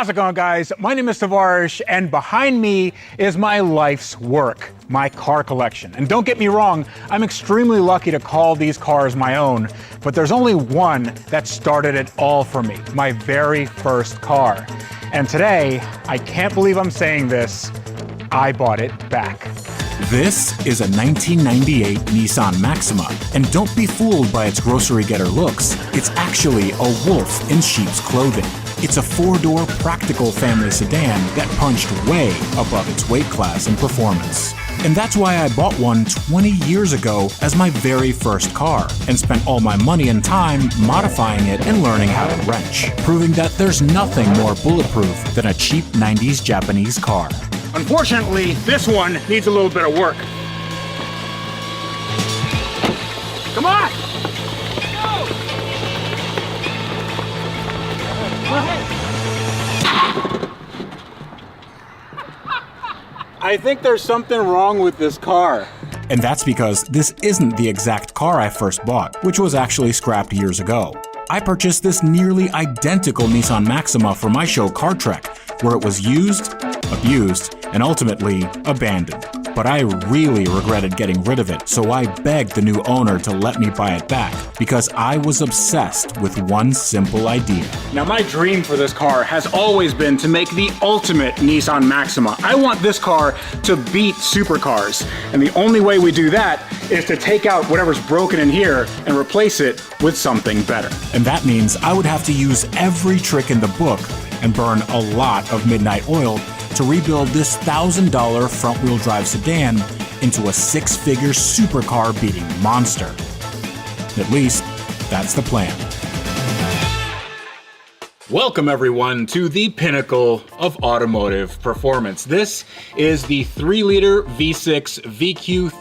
How's it going, guys? My name is Tavarish, and behind me is my life's work, my car collection. And don't get me wrong, I'm extremely lucky to call these cars my own, but there's only one that started it all for me, my very first car. And today, I can't believe I'm saying this, I bought it back. This is a 1998 Nissan Maxima, and don't be fooled by its grocery getter looks. It's actually a wolf in sheep's clothing. It's a four-door practical family sedan that punched way above its weight class and performance. And that's why I bought one 20 years ago as my very first car, and spent all my money and time modifying it and learning how to wrench, proving that there's nothing more bulletproof than a cheap 90s Japanese car. Unfortunately, this one needs a little bit of work. Come on! I think there's something wrong with this car. And that's because this isn't the exact car I first bought, which was actually scrapped years ago. I purchased this nearly identical Nissan Maxima for my show Car Trek, where it was used, abused, and ultimately abandoned. But I really regretted getting rid of it, so I begged the new owner to let me buy it back, because I was obsessed with one simple idea. Now, my dream for this car has always been to make the ultimate Nissan Maxima. I want this car to beat supercars, and the only way we do that is to take out whatever's broken in here and replace it with something better. And that means I would have to use every trick in the book and burn a lot of midnight oil to rebuild this $1,000 front-wheel drive sedan into a six-figure supercar beating monster. At least, that's the plan. Welcome everyone to the pinnacle of automotive performance. This is the 3-liter V6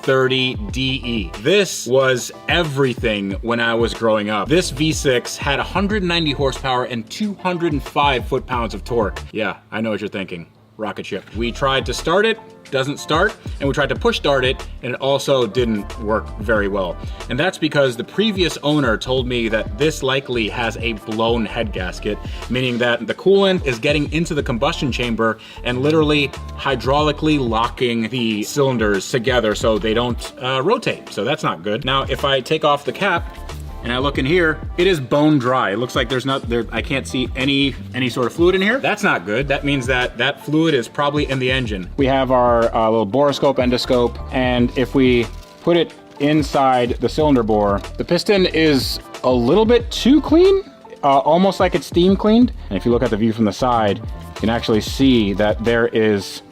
VQ30DE. This was everything when I was growing up. This V6 had 190 horsepower and 205 foot-pounds of torque. Yeah, I know what you're thinking. Rocket ship. We tried to start it, doesn't start, and we tried to push start it, and it also didn't work very well. And that's because the previous owner told me that this likely has a blown head gasket, meaning that the coolant is getting into the combustion chamber and literally hydraulically locking the cylinders together so they don't rotate. So that's not good. Now, if I take off the cap, and I look in here, it is bone dry. It looks like I can't see any sort of fluid in here. That's not good. That means that that fluid is probably in the engine. We have our little borescope, endoscope, and if we put it inside the cylinder bore, the piston is a little bit too clean, almost like it's steam cleaned. And if you look at the view from the side, you can actually see that there is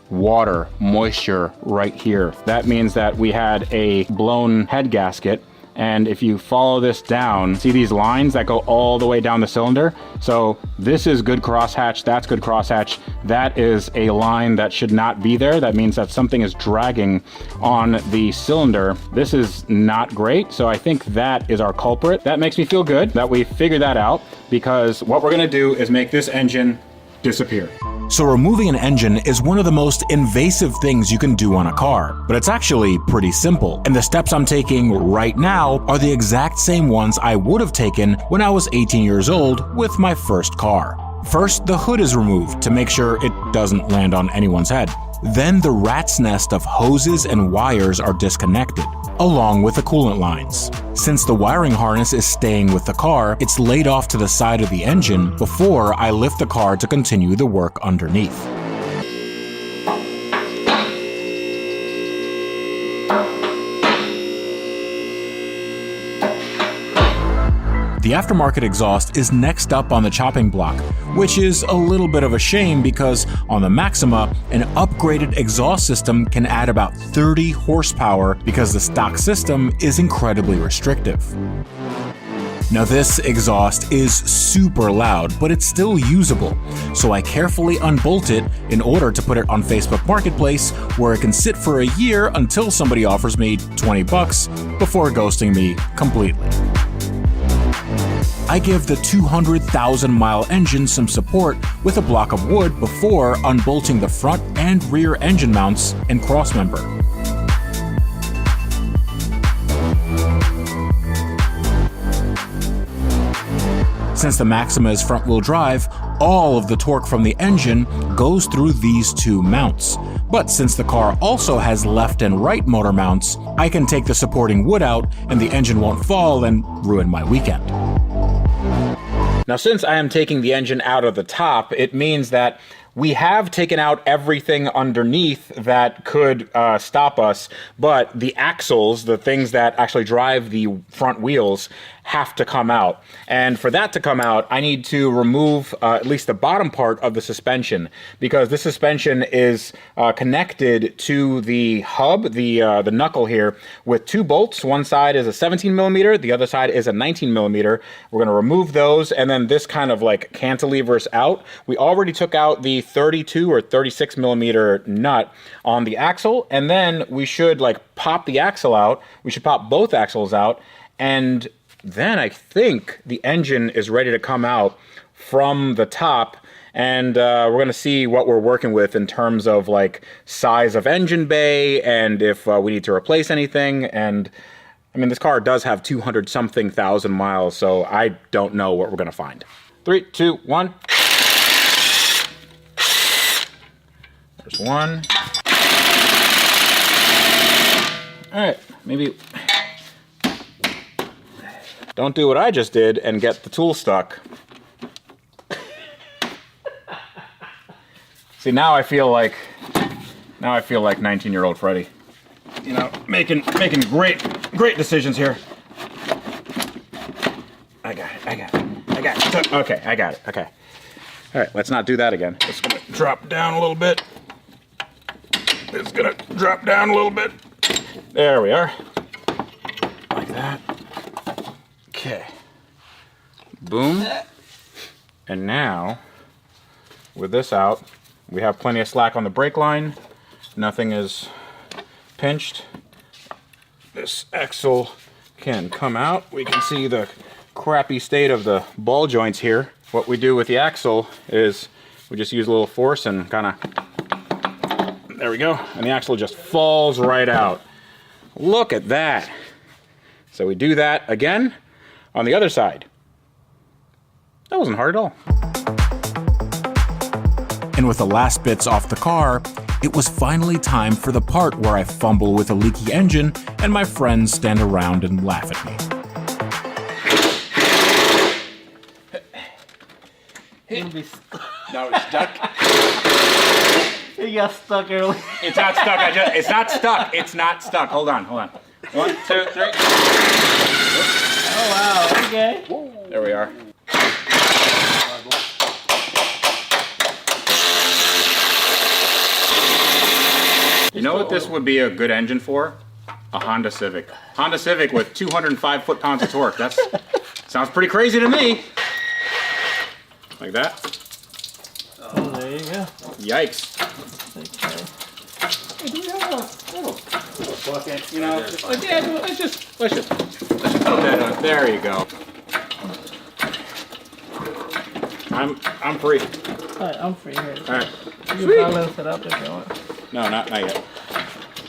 water, moisture right here. That means that we had a blown head gasket. And if you follow this down, see these lines that go all the way down the cylinder? So this is good crosshatch, that's good crosshatch. That is a line that should not be there. That means that something is dragging on the cylinder. This is not great, so I think that is our culprit. That makes me feel good that we figured that out, because what we're gonna do is make this engine disappear. So removing an engine is one of the most invasive things you can do on a car, but it's actually pretty simple. And the steps I'm taking right now are the exact same ones I would have taken when I was 18 years old with my first car. First, the hood is removed to make sure it doesn't land on anyone's head. Then the rat's nest of hoses and wires are disconnected, along with the coolant lines. Since the wiring harness is staying with the car, it's laid off to the side of the engine before I lift the car to continue the work underneath. The aftermarket exhaust is next up on the chopping block, which is a little bit of a shame because on the Maxima, an upgraded exhaust system can add about 30 horsepower because the stock system is incredibly restrictive. Now this exhaust is super loud, but it's still usable, so I carefully unbolt it in order to put it on Facebook Marketplace, where it can sit for a year until somebody offers me 20 bucks before ghosting me completely. I give the 200,000-mile engine some support with a block of wood before unbolting the front and rear engine mounts and crossmember. Since the Maxima is front-wheel drive, all of the torque from the engine goes through these two mounts. But since the car also has left and right motor mounts, I can take the supporting wood out and the engine won't fall and ruin my weekend. Now, since I am taking the engine out of the top, it means that we have taken out everything underneath that could stop us, but the axles, the things that actually drive the front wheels, have to come out. And for that to come out, I need to remove at least the bottom part of the suspension, because this suspension is connected to the hub, the knuckle here, with two bolts. One side is a 17 millimeter, the other side is a 19 millimeter. We're gonna remove those, and then this kind of like cantilevers out. We already took out the 32 or 36 millimeter nut on the axle, and then we should like pop the axle out. We should pop both axles out, and then I think the engine is ready to come out from the top, and we're gonna see what we're working with in terms of like size of engine bay and if we need to replace anything. And I mean, this car does have 200-something thousand miles, so I don't know what we're gonna find. 3, 2, 1. There's one. All right, maybe don't do what I just did and get the tool stuck. See, now I feel like 19-year-old Freddy. You know, making great decisions here. I got it. Okay, I got it. Okay. All right, let's not do that again. It's gonna drop down a little bit. There we are. Like that. Okay. Boom. And now, with this out, we have plenty of slack on the brake line. Nothing is pinched. This axle can come out. We can see the crappy state of the ball joints here. What we do with the axle is we just use a little force and kind of, there we go. And the axle just falls right out. Look at that. So we do that again on the other side. That wasn't hard at all. And with the last bits off the car, it was finally time for the part where I fumble with a leaky engine and my friends stand around and laugh at me. No, it's stuck. It got stuck early. It's not stuck. It's not stuck. It's not stuck. Hold on. 1, 2, 3. Oh wow, okay. There we are. You know what this would be a good engine for? A Honda Civic. Honda Civic with 205 foot-pounds of torque. That sounds pretty crazy to me. Like that. Oh, there you go. Yikes. Okay. Hey, do we have a little bucket? You know, let's just put that on. There you go. I'm free. Alright, I'm free here. All right. You can balance it up if you want. No, not yet.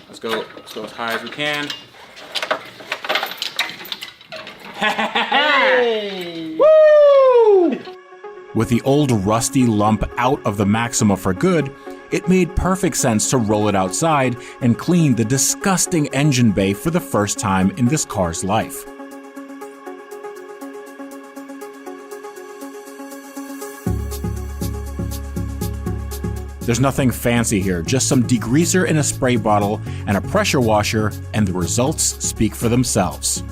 Let's go as high as we can. Hey! Woo! With the old rusty lump out of the Maxima for good, it made perfect sense to roll it outside and clean the disgusting engine bay for the first time in this car's life. There's nothing fancy here, just some degreaser in a spray bottle and a pressure washer, and the results speak for themselves.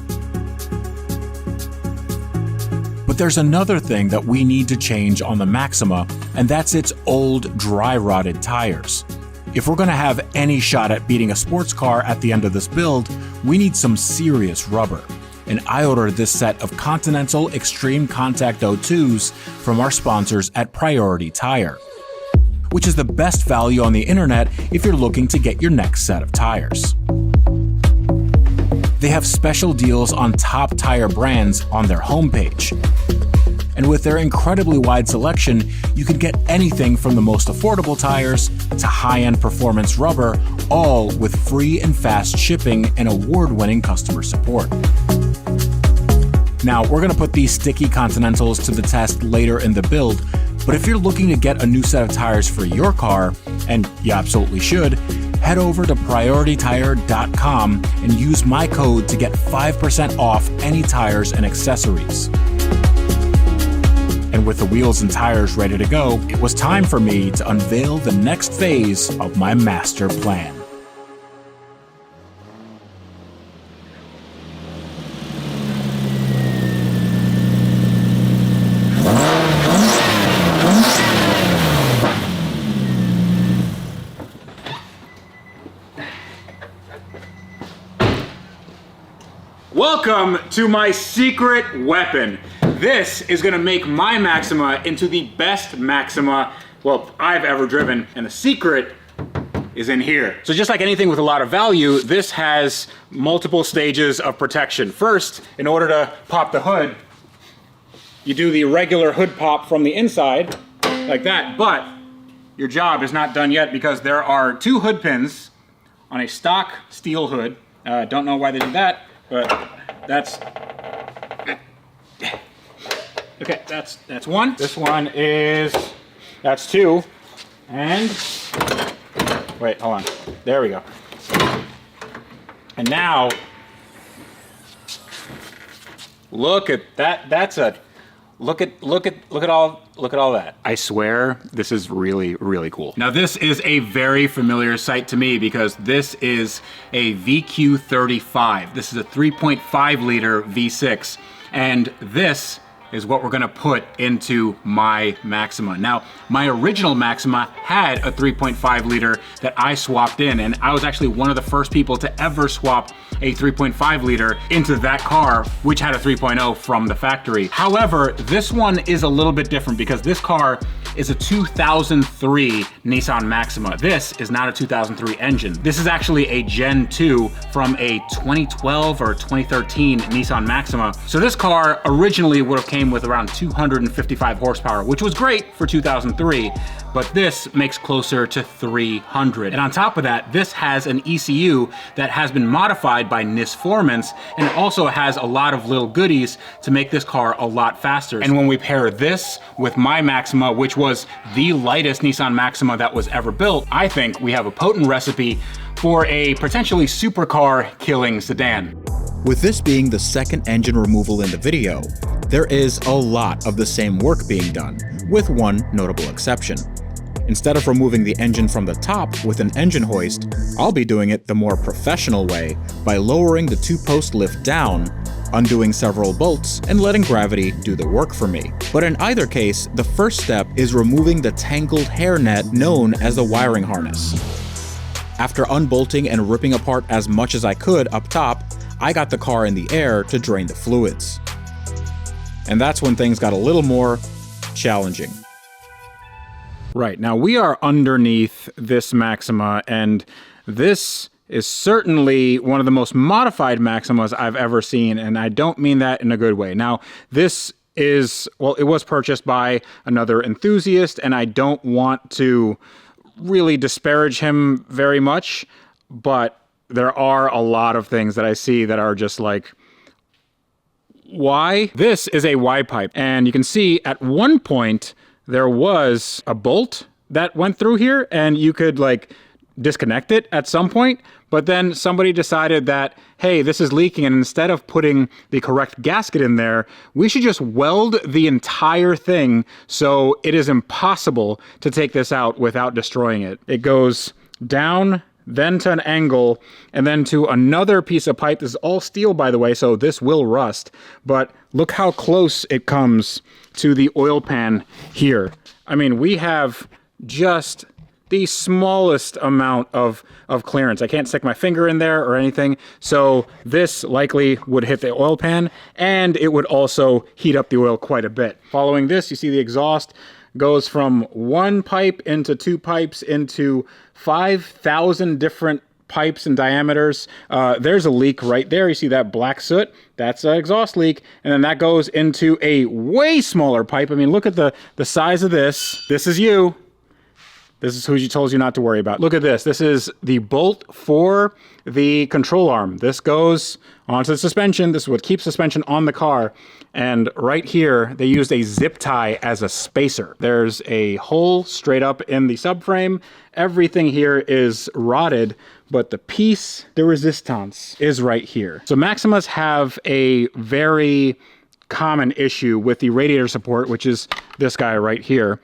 But there's another thing that we need to change on the Maxima, and that's its old, dry-rotted tires. If we're going to have any shot at beating a sports car at the end of this build, we need some serious rubber. And I ordered this set of Continental Extreme Contact 02s from our sponsors at Priority Tire, which is the best value on the internet if you're looking to get your next set of tires. They have special deals on top tire brands on their homepage. And with their incredibly wide selection, you can get anything from the most affordable tires to high-end performance rubber, all with free and fast shipping and award-winning customer support. Now, we're going to put these sticky Continentals to the test later in the build, But if you're looking to get a new set of tires for your car, and you absolutely should, head over to PriorityTire.com and use my code to get 5% off any tires and accessories. And with the wheels and tires ready to go, it was time for me to unveil the next phase of my master plan. Welcome to my secret weapon. This is gonna make my Maxima into the best Maxima, well, I've ever driven, and the secret is in here. So just like anything with a lot of value, this has multiple stages of protection. First, in order to pop the hood, you do the regular hood pop from the inside, like that, but your job is not done yet because there are 2 hood pins on a stock steel hood. Don't know why they did that, but that's okay. That's one. This one that's 2, and wait, hold on. There we go. And now look at that. That's a look at all that. I swear this is really, really cool. Now this is a very familiar sight to me because this is a VQ35. This is a 3.5 liter V6. And this is what we're gonna put into my Maxima. Now, my original Maxima had a 3.5 liter that I swapped in, and I was actually one of the first people to ever swap a 3.5 liter into that car, which had a 3.0 from the factory. However, this one is a little bit different because this car is a 2003 Nissan Maxima. This is not a 2003 engine. This is actually a Gen 2 from a 2012 or 2013 Nissan Maxima. So this car originally would have came with around 255 horsepower, which was great for 2003, but this makes closer to 300. And on top of that, this has an ECU that has been modified by Nisformance, and it also has a lot of little goodies to make this car a lot faster. And when we pair this with my Maxima, which was the lightest Nissan Maxima that was ever built, I think we have a potent recipe for a potentially supercar killing sedan. With this being the second engine removal in the video, there is a lot of the same work being done, with one notable exception. Instead of removing the engine from the top with an engine hoist, I'll be doing it the more professional way by lowering the 2-post lift down, undoing several bolts, and letting gravity do the work for me. But in either case, the first step is removing the tangled hairnet known as the wiring harness. After unbolting and ripping apart as much as I could up top, I got the car in the air to drain the fluids. And that's when things got a little more challenging. Right, now we are underneath this Maxima, and this is certainly one of the most modified Maximas I've ever seen, and I don't mean that in a good way. Now, this is, well, it was purchased by another enthusiast, and I don't want to really disparage him very much, but there are a lot of things that I see that are just like, why? This is a Y pipe, and you can see at one point there was a bolt that went through here, and you could like disconnect it at some point, but then somebody decided that, hey, this is leaking, and instead of putting the correct gasket in there, we should just weld the entire thing so it is impossible to take this out without destroying it. It goes down, then to an angle, and then to another piece of pipe. This is all steel, by the way, so this will rust, but look how close it comes to the oil pan here. I mean, we have just the smallest amount of clearance. I can't stick my finger in there or anything, so this likely would hit the oil pan, and it would also heat up the oil quite a bit. Following this, you see the exhaust goes from 1 pipe into 2 pipes into 5,000 different pipes and diameters. There's a leak right there. You see that black soot? That's an exhaust leak. And then that goes into a way smaller pipe. I mean, look at the size of this. This is you. This is who she told you not to worry about. Look at this. This is the bolt for the control arm. This goes onto the suspension. This is what keeps suspension on the car. And right here, they used a zip tie as a spacer. There's a hole straight up in the subframe. Everything here is rotted, but the piece de resistance is right here. So Maximas have a very common issue with the radiator support, which is this guy right here.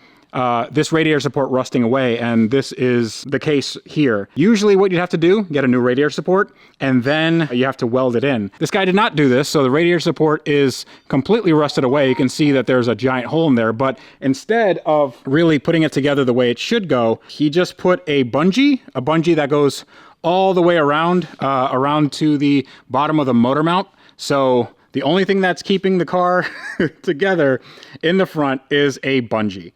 This radiator support rusting away, and this is the case here. Usually what you'd have to do, get a new radiator support, and then you have to weld it in. This guy did not do this, so the radiator support is completely rusted away. You can see that there's a giant hole in there, but instead of really putting it together the way it should go, he just put a bungee that goes all the way around, around to the bottom of the motor mount. So the only thing that's keeping the car together in the front is a bungee.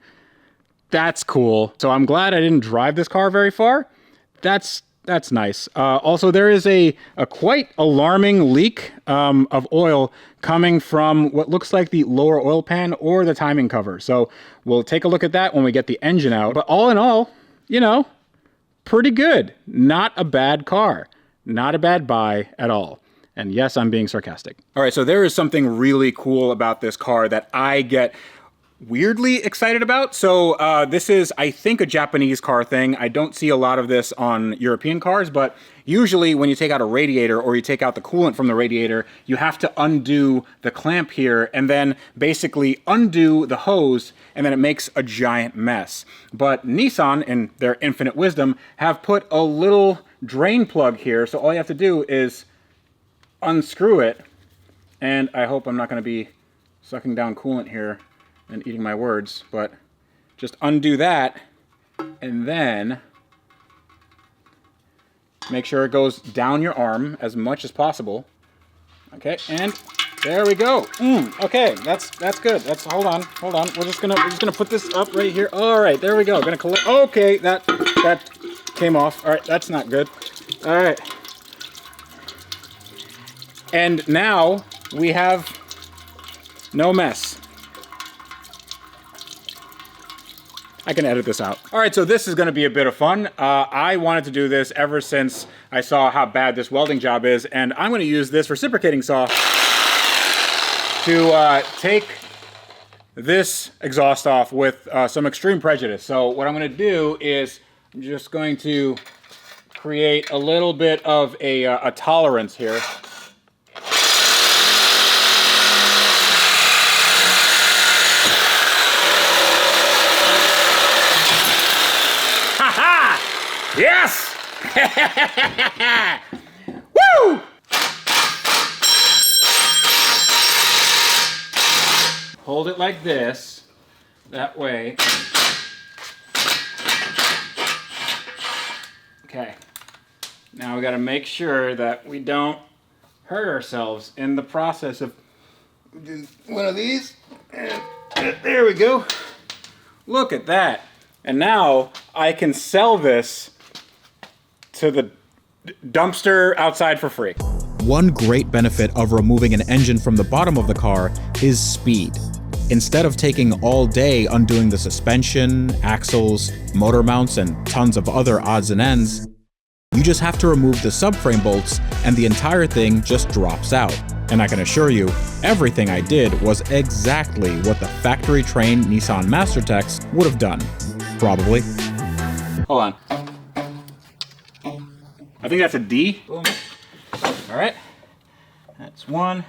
That's cool. So I'm glad I didn't drive this car very far. That's nice. Also, there is a quite alarming leak of oil coming from what looks like the lower oil pan or the timing cover. So we'll take a look at that when we get the engine out. But all in all, you know, pretty good. Not a bad car. Not a bad buy at all. And yes, I'm being sarcastic. All right, so there is something really cool about this car that I get weirdly excited about. So this is, I think, a Japanese car thing. I don't see a lot of this on European cars, but usually when you take out a radiator or you take out the coolant from the radiator, you have to undo the clamp here and then basically undo the hose, and then it makes a giant mess. But Nissan, in their infinite wisdom, have put a little drain plug here. So all you have to do is unscrew it, and I hope I'm not going to be sucking down coolant here and eating my words, but just undo that and then make sure it goes down your arm as much as possible. Okay, and there we go. Okay, that's good. Hold on. We're just gonna put this up right here. All right, there we go. Gonna collect. Okay, that came off. All right, that's not good. All right, and now we have no mess. I can edit this out. All right, so this is gonna be a bit of fun. I wanted to do this ever since I saw how bad this welding job is, and I'm gonna use this reciprocating saw to take this exhaust off with some extreme prejudice. So what I'm gonna do is I'm just going to create a little bit of a tolerance here. Yes! Woo! Hold it like this. That way. Okay. Now we got to make sure that we don't hurt ourselves in the process of one of these. And there we go. Look at that. And now I can sell this to the dumpster outside for free. One great benefit of removing an engine from the bottom of the car is speed. Instead of taking all day undoing the suspension, axles, motor mounts, and tons of other odds and ends, you just have to remove the subframe bolts and the entire thing just drops out. And I can assure you, everything I did was exactly what the factory-trained Nissan Master Techs would have done. Probably. Hold on. I think that's a D. Boom. All right. That's one.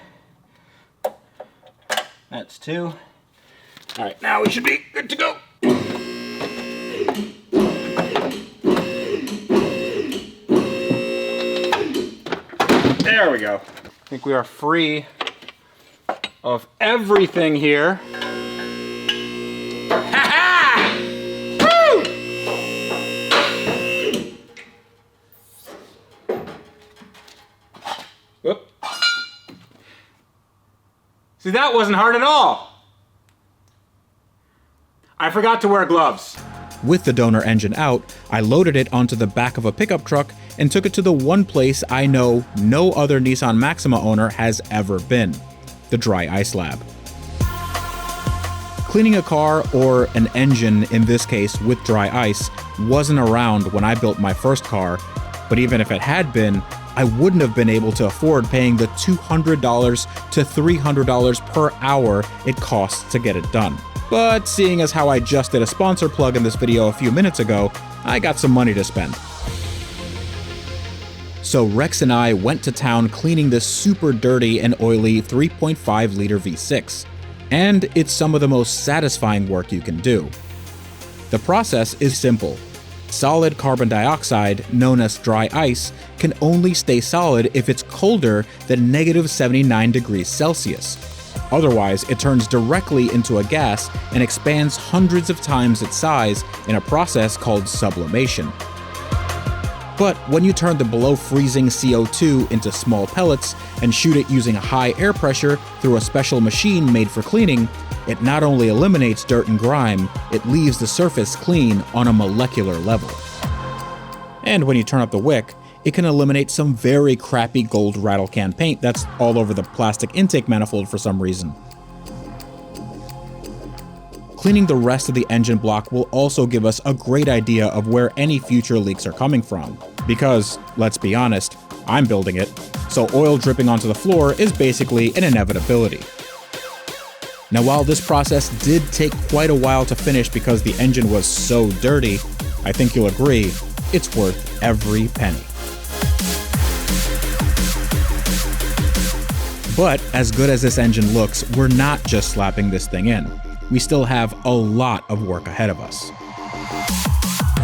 That's two. All right, now we should be good to go. There we go. I think we are free of everything here. Whoop. See, that wasn't hard at all. I forgot to wear gloves. With the donor engine out, I loaded it onto the back of a pickup truck and took it to the one place I know no other Nissan Maxima owner has ever been, the dry ice lab. Cleaning a car, or an engine in this case with dry ice, wasn't around when I built my first car, but even if it had been, I wouldn't have been able to afford paying the $200 to $300 per hour it costs to get it done. But seeing as how I just did a sponsor plug in this video a few minutes ago, I got some money to spend. So Rex and I went to town cleaning this super dirty and oily 3.5 liter V6. And it's some of the most satisfying work you can do. The process is simple. Solid carbon dioxide, known as dry ice, can only stay solid if it's colder than -79 degrees Celsius. Otherwise, it turns directly into a gas and expands hundreds of times its size in a process called sublimation. But when you turn the below freezing CO2 into small pellets and shoot it using a high air pressure through a special machine made for cleaning, it not only eliminates dirt and grime, it leaves the surface clean on a molecular level. And when you turn up the wick, it can eliminate some very crappy gold rattle can paint that's all over the plastic intake manifold for some reason. Cleaning the rest of the engine block will also give us a great idea of where any future leaks are coming from. Because, let's be honest, I'm building it, so oil dripping onto the floor is basically an inevitability. Now, while this process did take quite a while to finish because the engine was so dirty, I think you'll agree, it's worth every penny. But as good as this engine looks, we're not just slapping this thing in. We still have a lot of work ahead of us.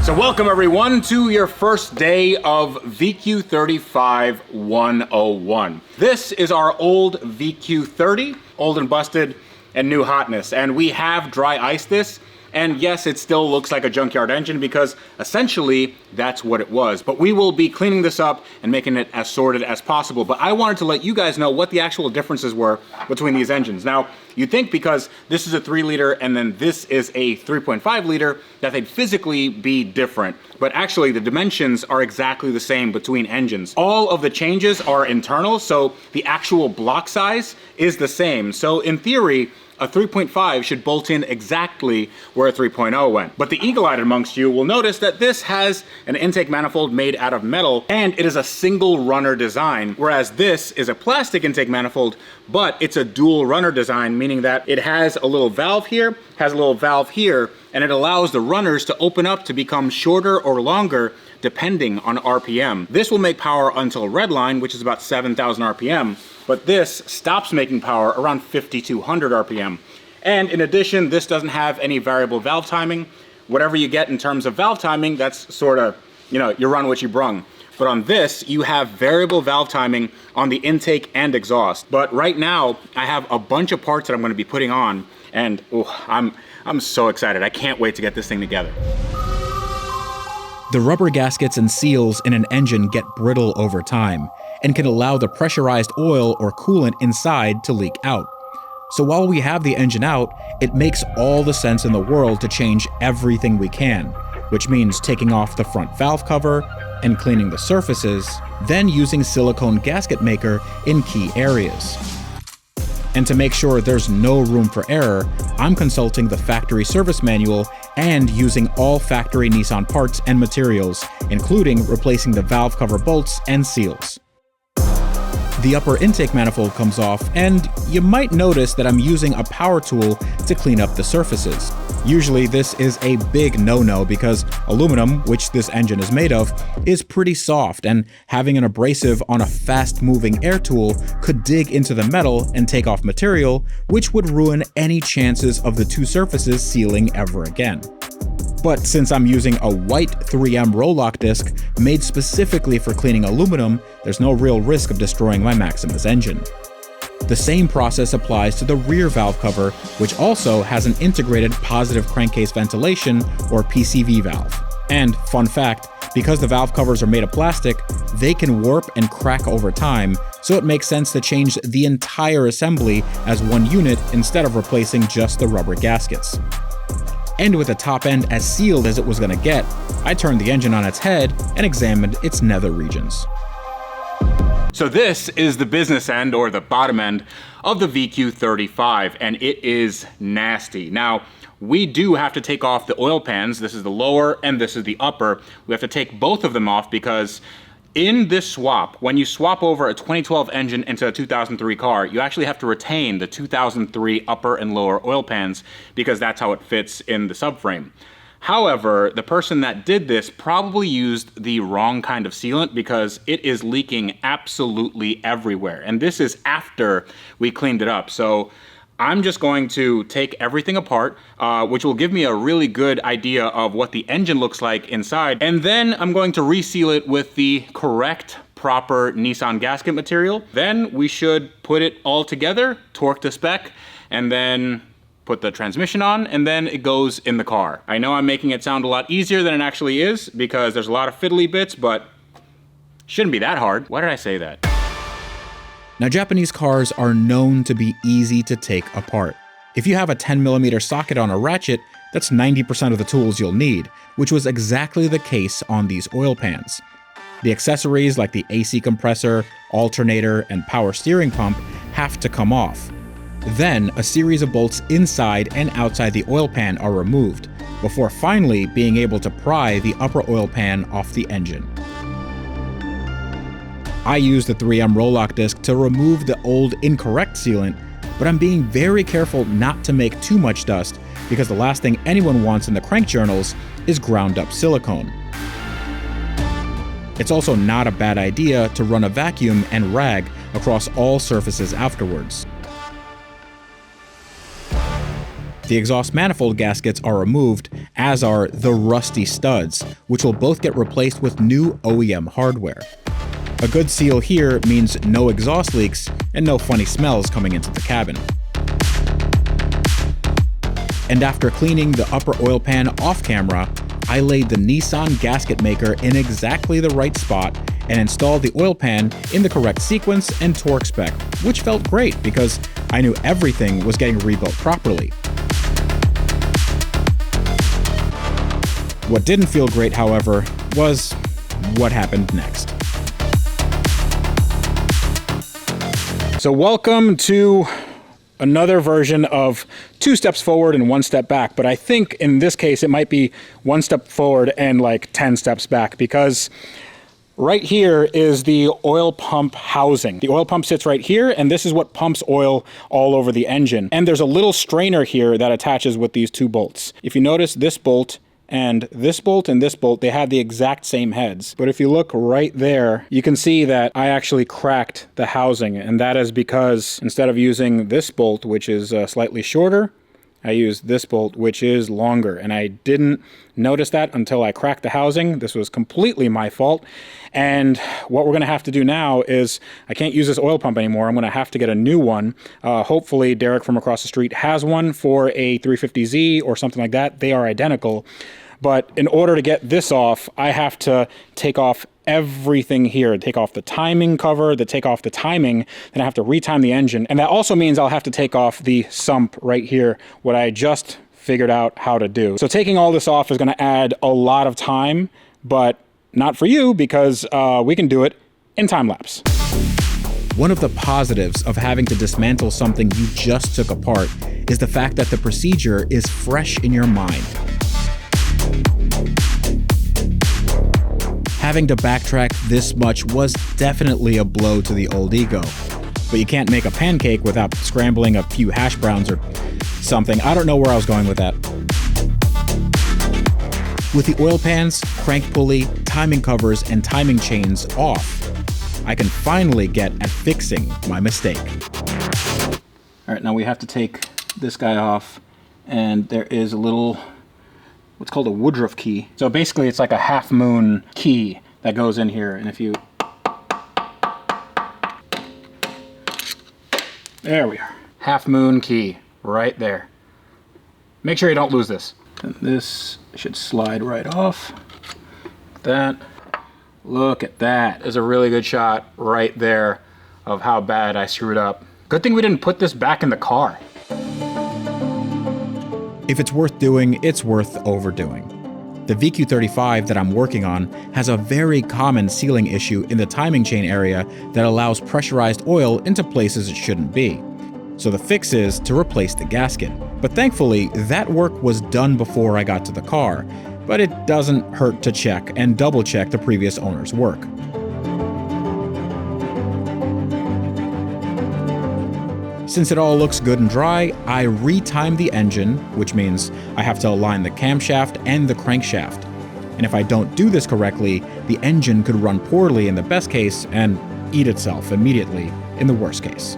So welcome everyone to your first day of VQ35 101. This is our old VQ30, old and busted and new hotness. And we have dry iced this. And yes, it still looks like a junkyard engine because essentially that's what it was. But we will be cleaning this up and making it as sorted as possible. But I wanted to let you guys know what the actual differences were between these engines. Now, you'd think because this is a 3 liter and then this is a 3.5 liter that they'd physically be different. But actually the dimensions are exactly the same between engines. All of the changes are internal, so the actual block size is the same. So in theory, a 3.5 should bolt in exactly where a 3.0 went. But the eagle-eyed amongst you will notice that this has an intake manifold made out of metal and it is a single runner design, whereas this is a plastic intake manifold, but it's a dual runner design, meaning that it has a little valve here, has a little valve here, and it allows the runners to open up to become shorter or longer depending on RPM. This will make power until redline, which is about 7,000 RPM, but this stops making power around 5,200 RPM. And in addition, this doesn't have any variable valve timing. Whatever you get in terms of valve timing, that's sort of, you know, you run what you brung. But on this, you have variable valve timing on the intake and exhaust. But right now, I have a bunch of parts that I'm gonna be putting on, and I'm so excited. I can't wait to get this thing together. The rubber gaskets and seals in an engine get brittle over time and can allow the pressurized oil or coolant inside to leak out. So while we have the engine out, it makes all the sense in the world to change everything we can, which means taking off the front valve cover and cleaning the surfaces, then using silicone gasket maker in key areas. And to make sure there's no room for error, I'm consulting the factory service manual and using all factory Nissan parts and materials, including replacing the valve cover bolts and seals. The upper intake manifold comes off, and you might notice that I'm using a power tool to clean up the surfaces. Usually this is a big no-no because aluminum, which this engine is made of, is pretty soft, and having an abrasive on a fast-moving air tool could dig into the metal and take off material, which would ruin any chances of the two surfaces sealing ever again. But since I'm using a white 3M roll-lock disc made specifically for cleaning aluminum, there's no real risk of destroying my Maxima's engine. The same process applies to the rear valve cover, which also has an integrated positive crankcase ventilation, or PCV valve. And fun fact, because the valve covers are made of plastic, they can warp and crack over time, so it makes sense to change the entire assembly as one unit instead of replacing just the rubber gaskets. And with the top end as sealed as it was gonna get, I turned the engine on its head and examined its nether regions. So this is the business end, or the bottom end, of the VQ35, and it is nasty. Now, we do have to take off the oil pans. This is the lower and this is the upper. We have to take both of them off because In this swap, when you swap over a 2012 engine into a 2003 car, you actually have to retain the 2003 upper and lower oil pans because that's how it fits in the subframe. However, the person that did this probably used the wrong kind of sealant because it is leaking absolutely everywhere. And this is after we cleaned it up. So I'm just going to take everything apart, which will give me a really good idea of what the engine looks like inside. And then I'm going to reseal it with the correct, proper Nissan gasket material. Then we should put it all together, torque to spec, and then put the transmission on, and then it goes in the car. I know I'm making it sound a lot easier than it actually is because there's a lot of fiddly bits, but shouldn't be that hard. Why did I say that? Now, Japanese cars are known to be easy to take apart. If you have a 10mm socket on a ratchet, that's 90% of the tools you'll need, which was exactly the case on these oil pans. The accessories like the AC compressor, alternator, and power steering pump have to come off. Then, a series of bolts inside and outside the oil pan are removed, before finally being able to pry the upper oil pan off the engine. I used the 3M Roll-Lock disc to remove the old incorrect sealant, but I'm being very careful not to make too much dust because the last thing anyone wants in the crank journals is ground up silicone. It's also not a bad idea to run a vacuum and rag across all surfaces afterwards. The exhaust manifold gaskets are removed, as are the rusty studs, which will both get replaced with new OEM hardware. A good seal here means no exhaust leaks and no funny smells coming into the cabin. And after cleaning the upper oil pan off camera, I laid the Nissan gasket maker in exactly the right spot and installed the oil pan in the correct sequence and torque spec, which felt great because I knew everything was getting rebuilt properly. What didn't feel great, however, was what happened next. So welcome to another version of 2 steps forward and 1 step back, but I think in this case it might be 1 step forward and like 10 steps back because right here is the oil pump housing. The oil pump sits right here, and this is what pumps oil all over the engine. And there's a little strainer here that attaches with these 2 bolts. If you notice, this bolt and this bolt, they have the exact same heads. But if you look right there, you can see that I actually cracked the housing, and that is because instead of using this bolt, which is slightly shorter, I used this bolt, which is longer, and I didn't notice that until I cracked the housing. This was completely my fault. And what we're gonna have to do now is, I can't use this oil pump anymore. I'm gonna have to get a new one. Hopefully Derek from across the street has one for a 350Z or something like that. They are identical. But in order to get this off, I have to take off everything here, take off the timing cover, take off the timing, then I have to retime the engine. And that also means I'll have to take off the sump right here, what I just figured out how to do. So taking all this off is gonna add a lot of time, but not for you because we can do it in time lapse. One of the positives of having to dismantle something you just took apart is the fact that the procedure is fresh in your mind. Having to backtrack this much was definitely a blow to the old ego. But you can't make a pancake without scrambling a few hash browns or something. I don't know where I was going with that. With the oil pans, crank pulley, timing covers, and timing chains off, I can finally get at fixing my mistake. All right, now we have to take this guy off, and there is a little, what's called a Woodruff key. So basically it's like a half moon key that goes in here, and if you, there we are. Half moon key, right there. Make sure you don't lose this. And this should slide right off. Like that. Look at that. There's a really good shot right there of how bad I screwed up. Good thing we didn't put this back in the car. If it's worth doing, it's worth overdoing. The VQ35 that I'm working on has a very common sealing issue in the timing chain area that allows pressurized oil into places it shouldn't be. So the fix is to replace the gasket. But thankfully, that work was done before I got to the car, but it doesn't hurt to check and double check the previous owner's work. Since it all looks good and dry, I retime the engine, which means I have to align the camshaft and the crankshaft. And if I don't do this correctly, the engine could run poorly in the best case and eat itself immediately in the worst case.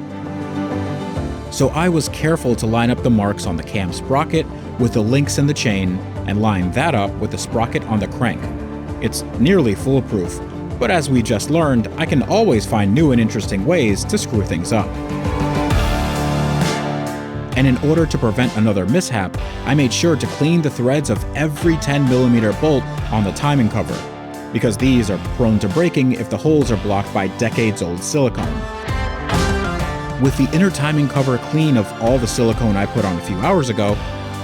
So I was careful to line up the marks on the cam sprocket with the links in the chain and line that up with the sprocket on the crank. It's nearly foolproof, but as we just learned, I can always find new and interesting ways to screw things up. And in order to prevent another mishap, I made sure to clean the threads of every 10mm bolt on the timing cover, because these are prone to breaking if the holes are blocked by decades-old silicone. With the inner timing cover clean of all the silicone I put on a few hours ago,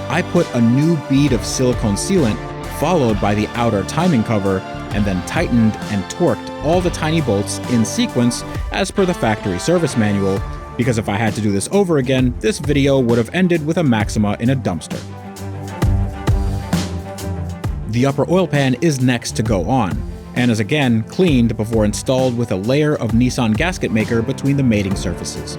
I put a new bead of silicone sealant followed by the outer timing cover, and then tightened and torqued all the tiny bolts in sequence as per the factory service manual, because if I had to do this over again, this video would have ended with a Maxima in a dumpster. The upper oil pan is next to go on, and is again cleaned before installed with a layer of Nissan gasket maker between the mating surfaces.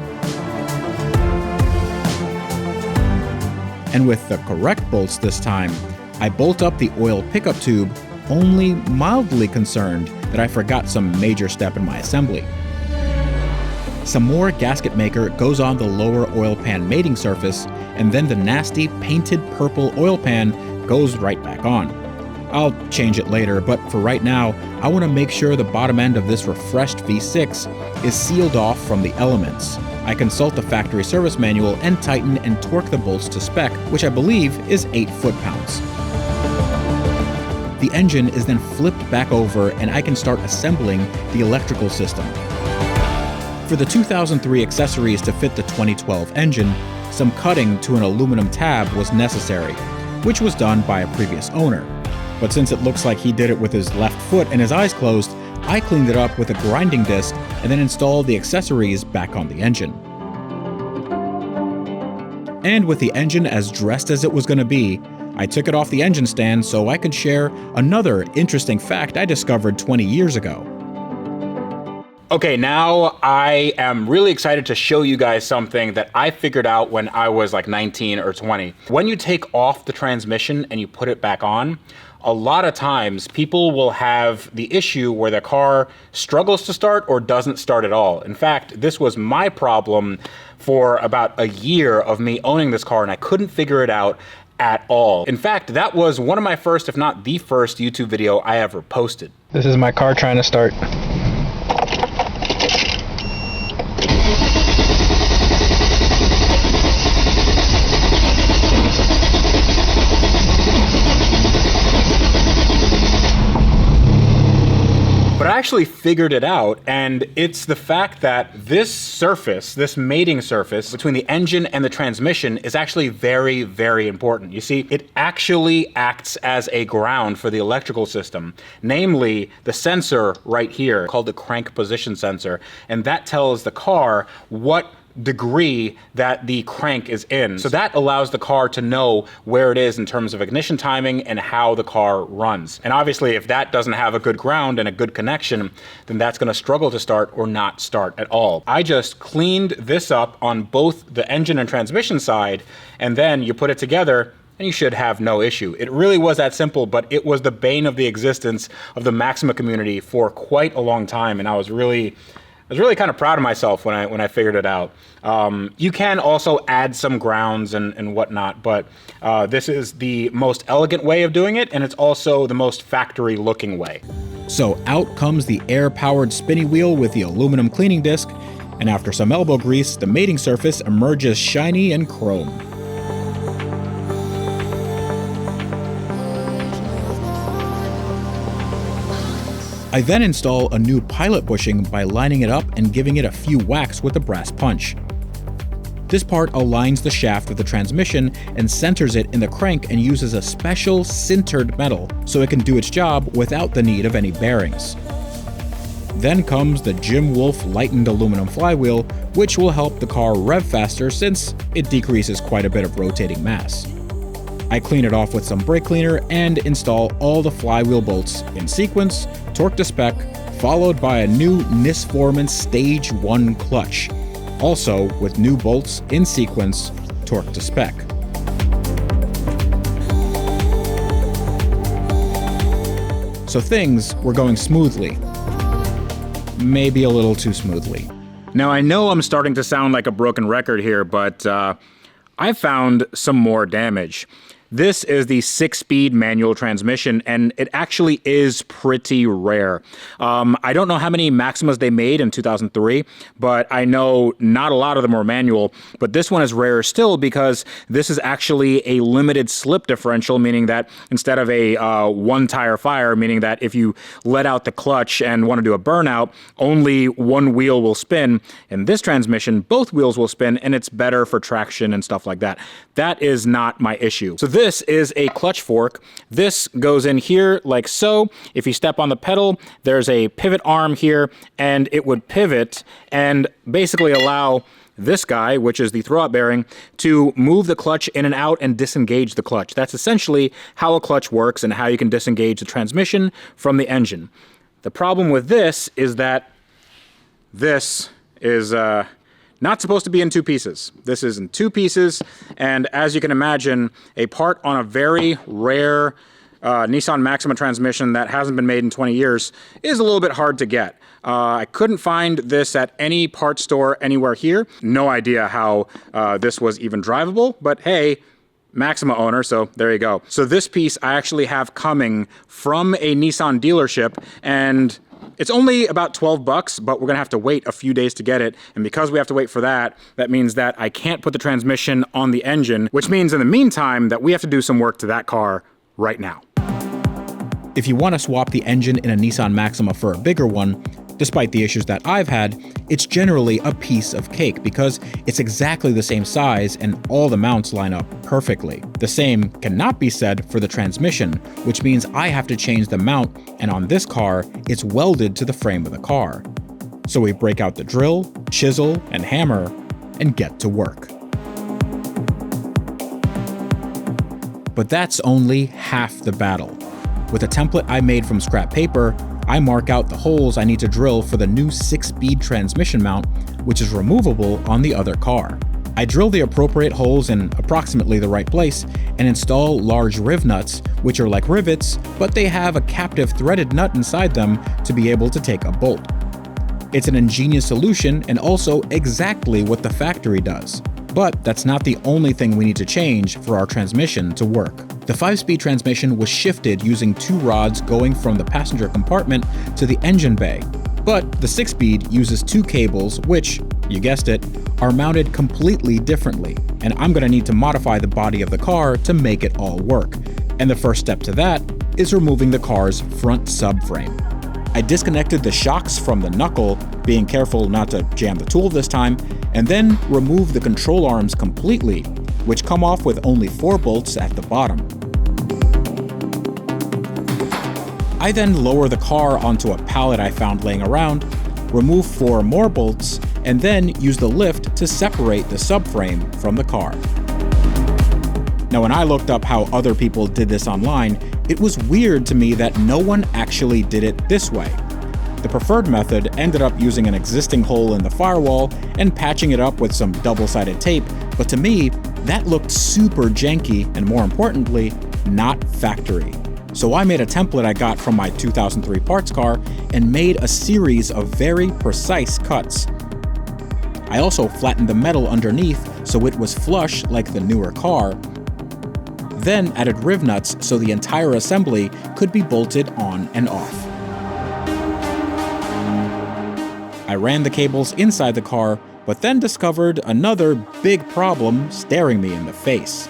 And with the correct bolts this time, I bolt up the oil pickup tube, only mildly concerned that I forgot some major step in my assembly. Some more gasket maker goes on the lower oil pan mating surface, and then the nasty painted purple oil pan goes right back on. I'll change it later, but for right now, I want to make sure the bottom end of this refreshed V6 is sealed off from the elements. I consult the factory service manual and tighten and torque the bolts to spec, which I believe is 8 foot-pounds. The engine is then flipped back over and I can start assembling the electrical system. For the 2003 accessories to fit the 2012 engine, some cutting to an aluminum tab was necessary, which was done by a previous owner. But since it looks like he did it with his left foot and his eyes closed, I cleaned it up with a grinding disc and then installed the accessories back on the engine. And with the engine as dressed as it was going to be, I took it off the engine stand so I could share another interesting fact I discovered 20 years ago. Okay, now I am really excited to show you guys something that I figured out when I was like 19 or 20. When you take off the transmission and you put it back on, a lot of times people will have the issue where their car struggles to start or doesn't start at all. In fact, this was my problem for about a year of me owning this car, and I couldn't figure it out at all. In fact, that was one of my first, if not the first, YouTube video I ever posted. This is my car trying to start. But I actually figured it out, and it's the fact that this surface, this mating surface between the engine and the transmission is actually very, very important. You see, it actually acts as a ground for the electrical system, namely the sensor right here called the crank position sensor, and that tells the car what degree that the crank is in. So that allows the car to know where it is in terms of ignition timing and how the car runs. And obviously, if that doesn't have a good ground and a good connection, then that's going to struggle to start or not start at all. I just cleaned this up on both the engine and transmission side, and then you put it together and you should have no issue. It really was that simple, but it was the bane of the existence of the Maxima community for quite a long time, and I was really kind of proud of myself when I figured it out. You can also add some grounds and whatnot, but this is the most elegant way of doing it, and it's also the most factory looking way. So out comes the air-powered spinny wheel with the aluminum cleaning disc, and after some elbow grease, the mating surface emerges shiny and chrome. I then install a new pilot bushing by lining it up and giving it a few whacks with a brass punch. This part aligns the shaft with the transmission and centers it in the crank and uses a special sintered metal so it can do its job without the need of any bearings. Then comes the Jim Wolf lightened aluminum flywheel, which will help the car rev faster since it decreases quite a bit of rotating mass. I clean it off with some brake cleaner and install all the flywheel bolts in sequence, torque to spec, followed by a new Nisforman Stage 1 clutch. Also with new bolts in sequence, torque to spec. So things were going smoothly. Maybe a little too smoothly. Now I know I'm starting to sound like a broken record here, but I found some more damage. This is the 6-speed manual transmission, and it actually is pretty rare. I don't know how many Maximas they made in 2003, but I know not a lot of them were manual, but this one is rare still because this is actually a limited slip differential, meaning that instead of a one-tire fire, meaning that if you let out the clutch and want to do a burnout, only one wheel will spin. In this transmission, both wheels will spin, and it's better for traction and stuff like that. That is not my issue. So this is a clutch fork. This goes in here like so. If you step on the pedal, there's a pivot arm here, and it would pivot and basically allow this guy, which is the throwout bearing, to move the clutch in and out and disengage the clutch. That's essentially how a clutch works and how you can disengage the transmission from the engine. The problem with this is that this is not supposed to be in two pieces. This is in two pieces, and as you can imagine, a part on a very rare Nissan Maxima transmission that hasn't been made in 20 years is a little bit hard to get. I couldn't find this at any parts store anywhere here. No idea how this was even drivable, but hey, Maxima owner, so there you go. So this piece I actually have coming from a Nissan dealership, and it's only about 12 bucks, but we're gonna have to wait a few days to get it. And because we have to wait for that, that means that I can't put the transmission on the engine, which means in the meantime that we have to do some work to that car right now. If you want to swap the engine in a Nissan Maxima for a bigger one, despite the issues that I've had, it's generally a piece of cake because it's exactly the same size and all the mounts line up perfectly. The same cannot be said for the transmission, which means I have to change the mount, and on this car, it's welded to the frame of the car. So we break out the drill, chisel, and hammer, and get to work. But that's only half the battle. With a template I made from scrap paper, I mark out the holes I need to drill for the new 6-speed transmission mount, which is removable on the other car. I drill the appropriate holes in approximately the right place and install large riv nuts, which are like rivets, but they have a captive threaded nut inside them to be able to take a bolt. It's an ingenious solution and also exactly what the factory does. But that's not the only thing we need to change for our transmission to work. The 5-speed transmission was shifted using 2 rods going from the passenger compartment to the engine bay. But the 6-speed uses 2 cables which, you guessed it, are mounted completely differently, and I'm going to need to modify the body of the car to make it all work. And the first step to that is removing the car's front subframe. I disconnected the shocks from the knuckle, being careful not to jam the tool this time, and then remove the control arms completely, which come off with only 4 bolts at the bottom. I then lower the car onto a pallet I found laying around, remove 4 more bolts, and then use the lift to separate the subframe from the car. Now, when I looked up how other people did this online, it was weird to me that no one actually did it this way. The preferred method ended up using an existing hole in the firewall and patching it up with some double-sided tape, but to me, that looked super janky and, more importantly, not factory. So I made a template I got from my 2003 parts car and made a series of very precise cuts. I also flattened the metal underneath so it was flush like the newer car, then added riv nuts so the entire assembly could be bolted on and off. I ran the cables inside the car, but then discovered another big problem staring me in the face.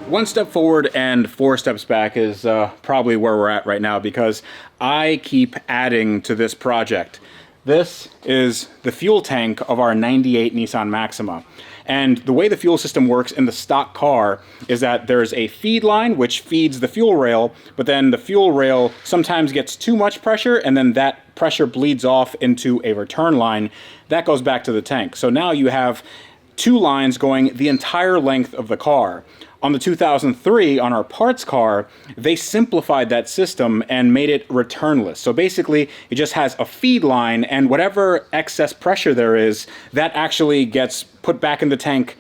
1 step forward and 4 steps back is probably where we're at right now because I keep adding to this project. This is the fuel tank of our 98 Nissan Maxima. And the way the fuel system works in the stock car is that there's a feed line which feeds the fuel rail, but then the fuel rail sometimes gets too much pressure and then that pressure bleeds off into a return line that goes back to the tank. So now you have two lines going the entire length of the car. On the 2003, on our parts car, they simplified that system and made it returnless. So basically, it just has a feed line, and whatever excess pressure there is, that actually gets put back in the tank,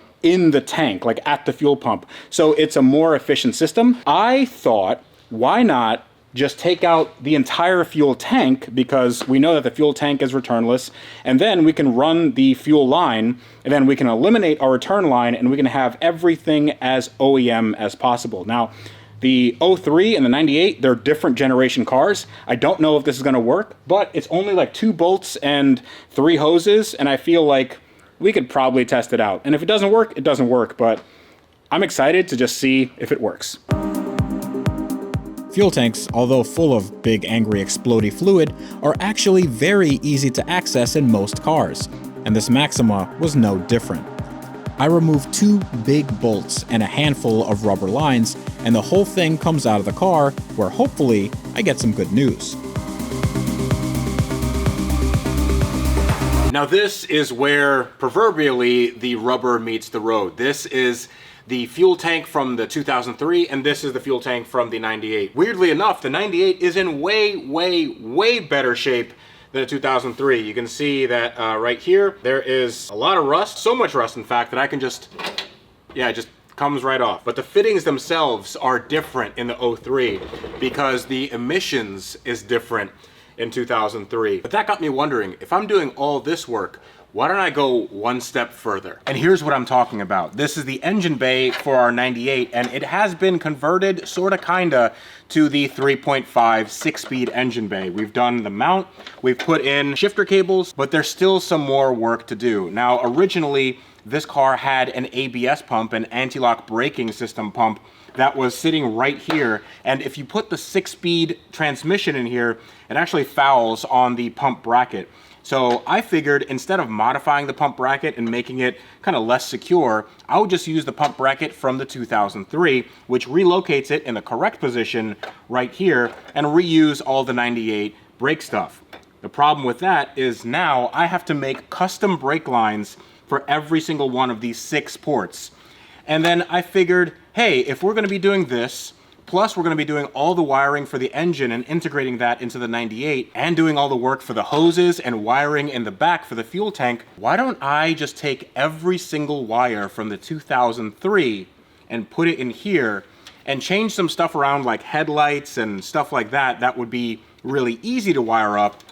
like at the fuel pump. So it's a more efficient system. I thought, why not just take out the entire fuel tank, because we know that the fuel tank is returnless, and then we can run the fuel line, and then we can eliminate our return line, and we can have everything as OEM as possible. Now, the 03 and the 98, they're different generation cars. I don't know if this is gonna work, but it's only like 2 bolts and 3 hoses, and I feel like we could probably test it out. And if it doesn't work, it doesn't work, but I'm excited to just see if it works. Fuel tanks, although full of big angry explodey fluid, are actually very easy to access in most cars, and this Maxima was no different. I removed 2 big bolts and a handful of rubber lines, and the whole thing comes out of the car, where hopefully I get some good news. Now this is where proverbially the rubber meets the road. This is the fuel tank from the 2003, and this is the fuel tank from the 98. Weirdly enough, the 98 is in way better shape than the 2003. You can see that right here, there is a lot of rust, so much rust in fact, that I can just, it just comes right off. But the fittings themselves are different in the 03 because the emissions is different in 2003. But that got me wondering, if I'm doing all this work, why don't I go one step further? And here's what I'm talking about. This is the engine bay for our 98, and it has been converted sorta kinda to the 3.5 6-speed engine bay. We've done the mount, we've put in shifter cables, but there's still some more work to do. Now, originally, this car had an ABS pump, an anti-lock braking system pump, that was sitting right here, and if you put the 6-speed transmission in here, it actually fouls on the pump bracket. So I figured instead of modifying the pump bracket and making it kind of less secure, I would just use the pump bracket from the 2003, which relocates it in the correct position right here, and reuse all the 98 brake stuff. The problem with that is now I have to make custom brake lines for every single one of these 6 ports. And then I figured, hey, if we're gonna be doing this, plus we're gonna be doing all the wiring for the engine and integrating that into the 98 and doing all the work for the hoses and wiring in the back for the fuel tank, why don't I just take every single wire from the 2003 and put it in here and change some stuff around like headlights and stuff like that. That would be really easy to wire up.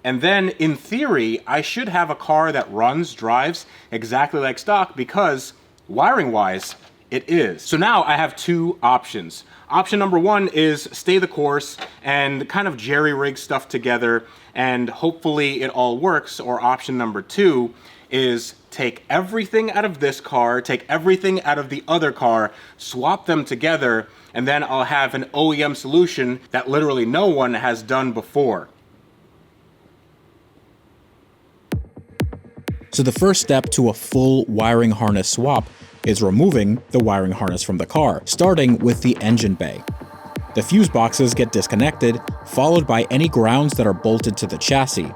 And then in theory, I should have a car that drives exactly like stock, because wiring wise, it is. So now I have 2 options. Option number 1 is stay the course and kind of jerry-rig stuff together and hopefully it all works. Or option number 2 is take everything out of this car, take everything out of the other car, swap them together, and then I'll have an OEM solution that literally no one has done before. So the first step to a full wiring harness swap is removing the wiring harness from the car, starting with the engine bay. The fuse boxes get disconnected, followed by any grounds that are bolted to the chassis.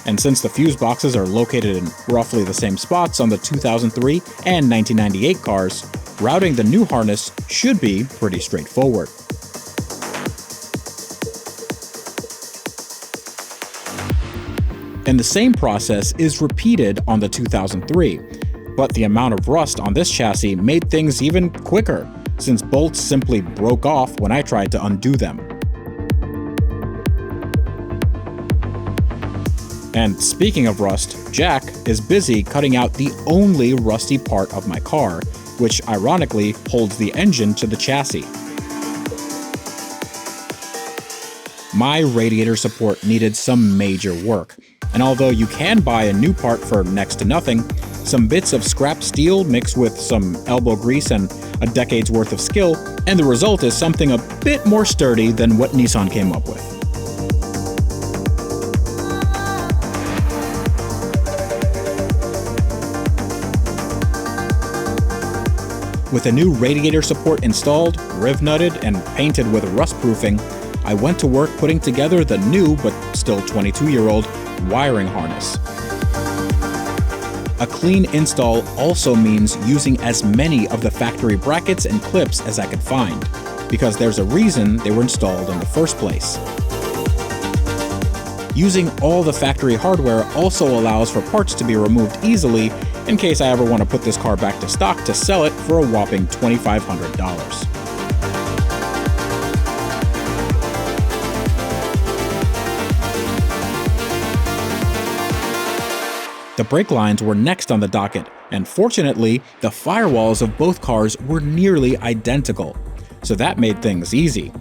And since the fuse boxes are located in roughly the same spots on the 2003 and 1998 cars, routing the new harness should be pretty straightforward. And the same process is repeated on the 2003, but the amount of rust on this chassis made things even quicker, since bolts simply broke off when I tried to undo them. And speaking of rust, Jack is busy cutting out the only rusty part of my car, which ironically holds the engine to the chassis. My radiator support needed some major work, and although you can buy a new part for next to nothing, some bits of scrap steel mixed with some elbow grease and a decade's worth of skill, and the result is something a bit more sturdy than what Nissan came up with. With a new radiator support installed, riv-nutted, and painted with rust-proofing, I went to work putting together the new, but still 22-year-old, wiring harness. A clean install also means using as many of the factory brackets and clips as I could find, because there's a reason they were installed in the first place. Using all the factory hardware also allows for parts to be removed easily in case I ever want to put this car back to stock to sell it for a whopping $2,500. The brake lines were next on the docket, and fortunately, the firewalls of both cars were nearly identical, so that made things easy.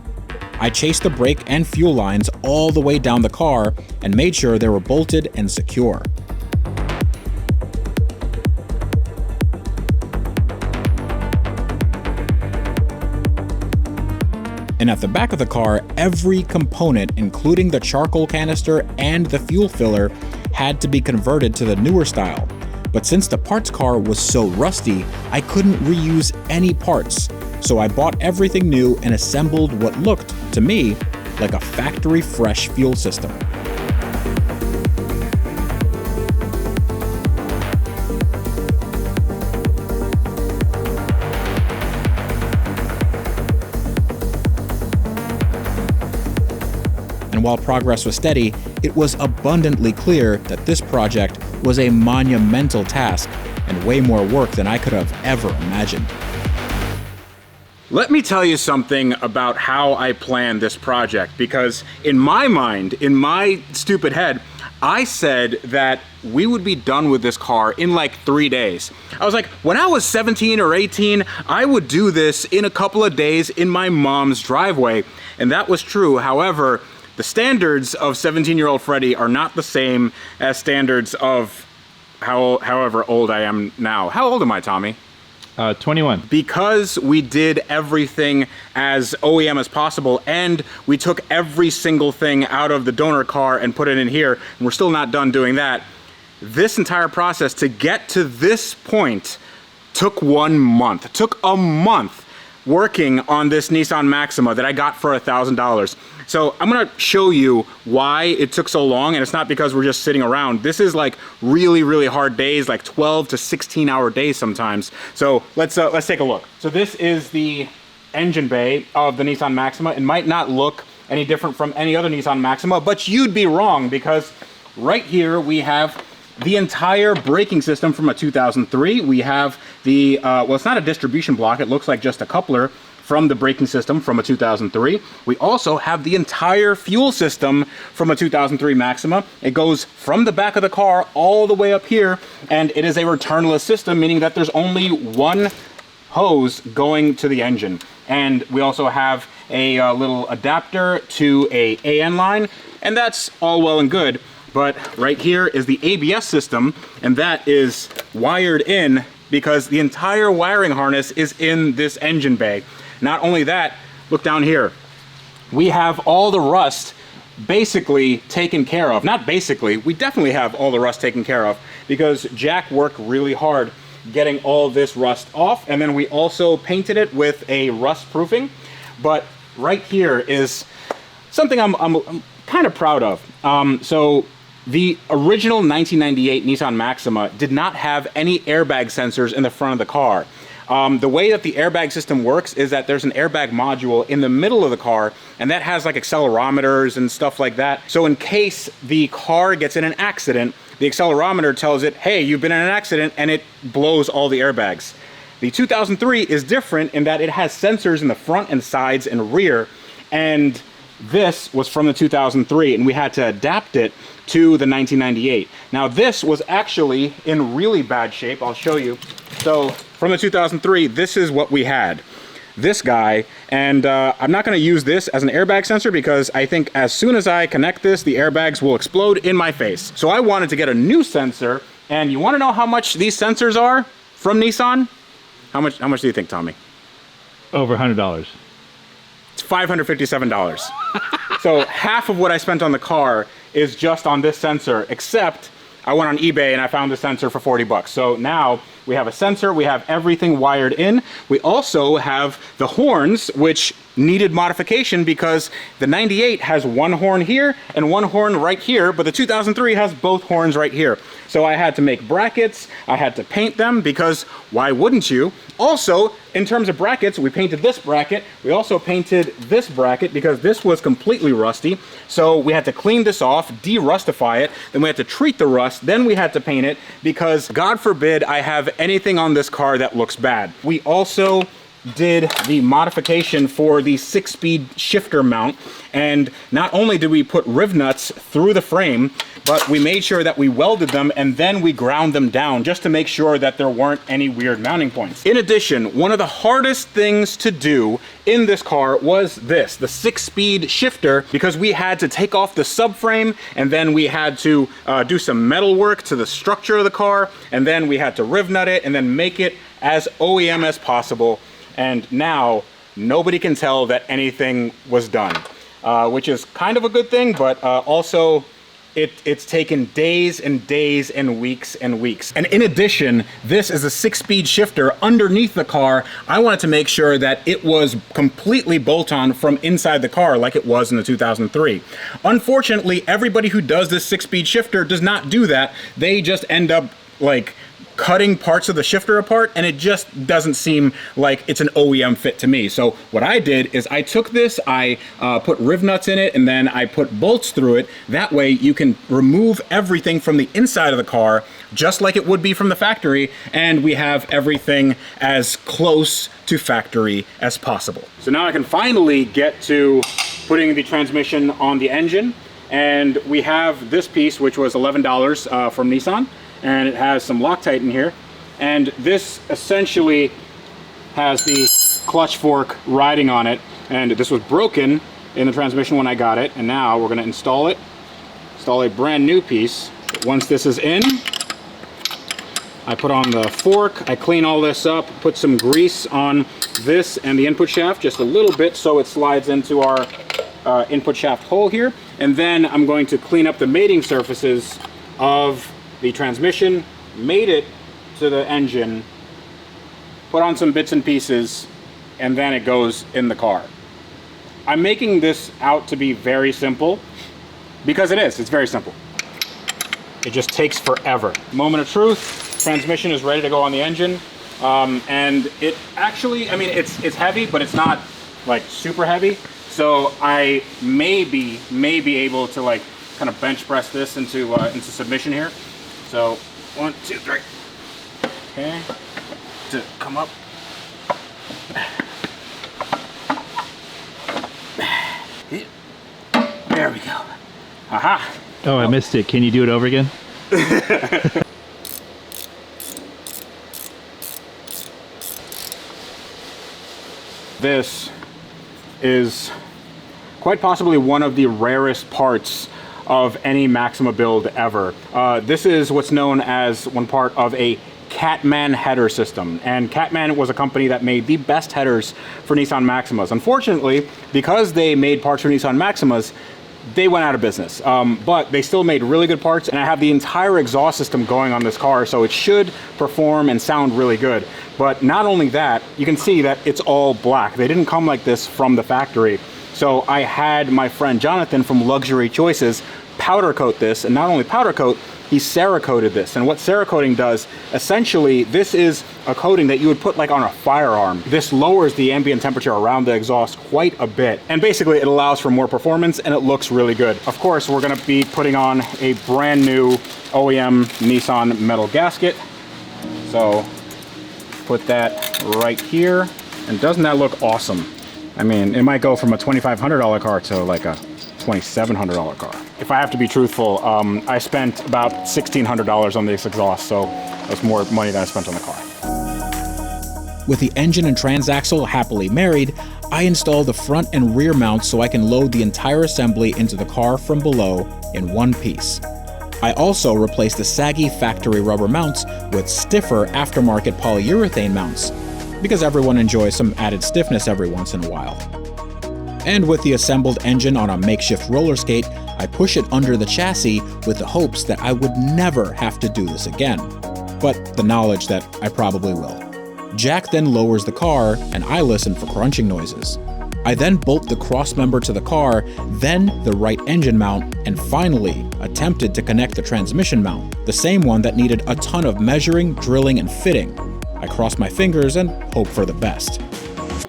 I chased the brake and fuel lines all the way down the car and made sure they were bolted and secure. And at the back of the car, every component, including the charcoal canister and the fuel filler, had to be converted to the newer style. But since the parts car was so rusty, I couldn't reuse any parts. So I bought everything new and assembled what looked, to me, like a factory fresh fuel system. And while progress was steady, it was abundantly clear that this project was a monumental task and way more work than I could have ever imagined. Let me tell you something about how I planned this project, because in my mind, in my stupid head, I said that we would be done with this car in like 3 days. I was like, when I was 17 or 18, I would do this in a couple of days in my mom's driveway. And that was true. However, the standards of 17-year-old Freddie are not the same as standards of however old I am now. How old am I, Tommy? 21. Because we did everything as OEM as possible, and we took every single thing out of the donor car and put it in here, and we're still not done doing that. This entire process to get to this point took 1 month. It took a month working on this Nissan Maxima that I got for $1,000. So I'm gonna show you why it took so long, and it's not because we're just sitting around. This is like really, really hard days, like 12 to 16 hour days sometimes. So let's take a look. So this is the engine bay of the Nissan Maxima. It might not look any different from any other Nissan Maxima, but you'd be wrong, because right here we have the entire braking system from a 2003. We have the, well, it's not a distribution block, it looks like just a coupler from the braking system from a 2003. We also have the entire fuel system from a 2003 Maxima. It goes from the back of the car all the way up here, and it is a returnless system, meaning that there's only one hose going to the engine. And we also have a little adapter to a AN line, and that's all well and good. But right here is the ABS system, and that is wired in because the entire wiring harness is in this engine bay. Not only that, look down here. We have all the rust basically taken care of. Not basically, we definitely have all the rust taken care of, because Jack worked really hard getting all this rust off, and then we also painted it with a rust proofing. But right here is something I'm kind of proud of. So the original 1998 Nissan Maxima did not have any airbag sensors in the front of the car. The way that the airbag system works is that there's an airbag module in the middle of the car, and that has like accelerometers and stuff like that. So in case the car gets in an accident, the accelerometer tells it, hey, you've been in an accident, and it blows all the airbags. The 2003 is different in that it has sensors in the front and sides and rear, and this was from the 2003, and we had to adapt it to the 1998. Now this was actually in really bad shape. I'll show you. So from the 2003, this is what we had. This guy, and I'm not going to use this as an airbag sensor because I think as soon as I connect this, the airbags will explode in my face. So I wanted to get a new sensor, and you want to know how much these sensors are from Nissan? How much do you think, Tommy? Over $100. It's $557. So half of what I spent on the car is just on this sensor, except I went on eBay and I found the sensor for 40 bucks. So now we have a sensor, we have everything wired in. We also have the horns, which needed modification because the 98 has one horn here and one horn right here, but the 2003 has both horns right here. So I had to make brackets, I had to paint them because why wouldn't you? Also, in terms of brackets, we painted this bracket. We also painted this bracket because this was completely rusty. So we had to clean this off, de-rustify it, then we had to treat the rust, then we had to paint it because God forbid I have anything on this car that looks bad. We also did the modification for the 6-speed shifter mount, and not only did we put riv nuts through the frame, but we made sure that we welded them and then we ground them down just to make sure that there weren't any weird mounting points. In addition, one of the hardest things to do in this car was this, the 6-speed shifter, because we had to take off the subframe and then we had to do some metal work to the structure of the car, and then we had to riv nut it and then make it as OEM as possible. And now nobody can tell that anything was done, which is kind of a good thing, but also it's taken days and days and weeks and weeks. And in addition, this is a 6-speed shifter underneath the car. I wanted to make sure that it was completely bolt-on from inside the car like it was in the 2003. Unfortunately, everybody who does this 6-speed shifter does not do that. They just end up like cutting parts of the shifter apart, and it just doesn't seem like it's an OEM fit to me. So what I did is I took this, I put riv nuts in it, and then I put bolts through it. That way you can remove everything from the inside of the car just like it would be from the factory, and we have everything as close to factory as possible. So now I can finally get to putting the transmission on the engine, and we have this piece, which was $11 from Nissan. And it has some Loctite in here, and this essentially has the clutch fork riding on it, and this was broken in the transmission when I got it, and now we're going to install a brand new piece. Once this is in, I put on the fork, I clean all this up, put some grease on this and the input shaft just a little bit so it slides into our input shaft hole here, and then I'm going to clean up the mating surfaces of the transmission, mate it to the engine, put on some bits and pieces, and then it goes in the car. I'm making this out to be very simple because it is. It's very simple. It just takes forever. Moment of truth, transmission is ready to go on the engine. And it actually, I mean, it's heavy, but it's not like super heavy. So I may be able to like kind of bench press this into submission here. So 1, 2, 3. Okay, to come up. There we go. Aha. Oh, I missed it. Can you do it over again? This is quite possibly one of the rarest parts of any Maxima build ever. This is what's known as one part of a Catman header system, and Catman was a company that made the best headers for Nissan Maximas. Unfortunately, because they made parts for Nissan Maximas, they went out of business, but they still made really good parts, and I have the entire exhaust system going on this car, so it should perform and sound really good. But not only that, you can see that it's all black. They didn't come like this from the factory. So I had my friend Jonathan from Luxury Choices powder coat this, and not only powder coat, he Cerakoted this. And what Cerakoting does, essentially, this is a coating that you would put like on a firearm. This lowers the ambient temperature around the exhaust quite a bit. And basically it allows for more performance and it looks really good. Of course, we're gonna be putting on a brand new OEM Nissan metal gasket. So put that right here. And doesn't that look awesome? I mean, it might go from a $2,500 car to like a $2,700 car. If I have to be truthful, I spent about $1,600 on this exhaust, so that's more money than I spent on the car. With the engine and transaxle happily married, I installed the front and rear mounts so I can load the entire assembly into the car from below in one piece. I also replaced the saggy factory rubber mounts with stiffer aftermarket polyurethane mounts, because everyone enjoys some added stiffness every once in a while. And with the assembled engine on a makeshift roller skate, I push it under the chassis with the hopes that I would never have to do this again. but the knowledge that I probably will. Jack then lowers the car, and I listen for crunching noises. I then bolt the crossmember to the car, then the right engine mount, and finally attempted to connect the transmission mount, the same one that needed a ton of measuring, drilling, and fitting. I cross my fingers and hope for the best.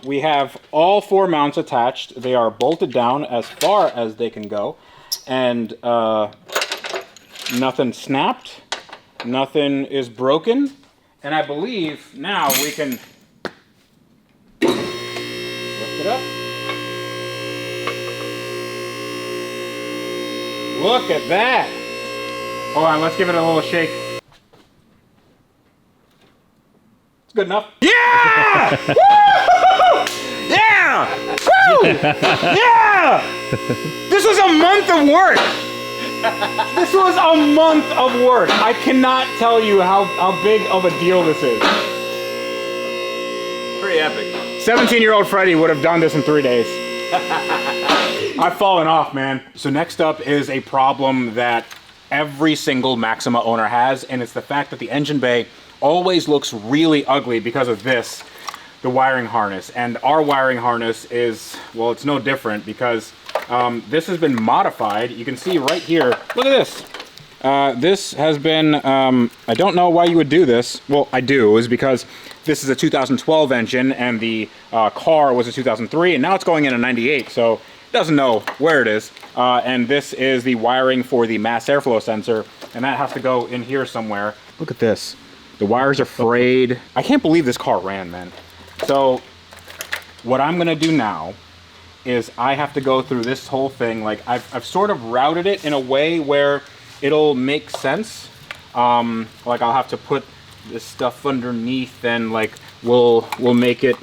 We have all 4 mounts attached. They are bolted down as far as they can go, and nothing snapped, nothing is broken, and I believe now we can lift it up. Look at that! Hold on, let's give it a little shake. It's good enough. Yeah! Woo! Yeah! Woo! Yeah! This was a month of work. This was a month of work. I cannot tell you how big of a deal this is. Pretty epic. 17-year-old Freddie would have done this in 3 days. I've fallen off, man. So next up is a problem that every single Maxima owner has, and it's the fact that the engine bay always looks really ugly because of this, the wiring harness. And our wiring harness is, well, it's no different because this has been modified. You can see right here, look at this. This has been, I don't know why you would do this. Well, I do, is because this is a 2012 engine and the car was a 2003, and now it's going in a 98, so it doesn't know where it is. And this is the wiring for the mass airflow sensor, and that has to go in here somewhere. Look at this. The wires are frayed. I can't believe this car ran, man. So what I'm gonna do now is I have to go through this whole thing. Like I've sort of routed it in a way where it'll make sense. Like I'll have to put this stuff underneath, and like we'll make it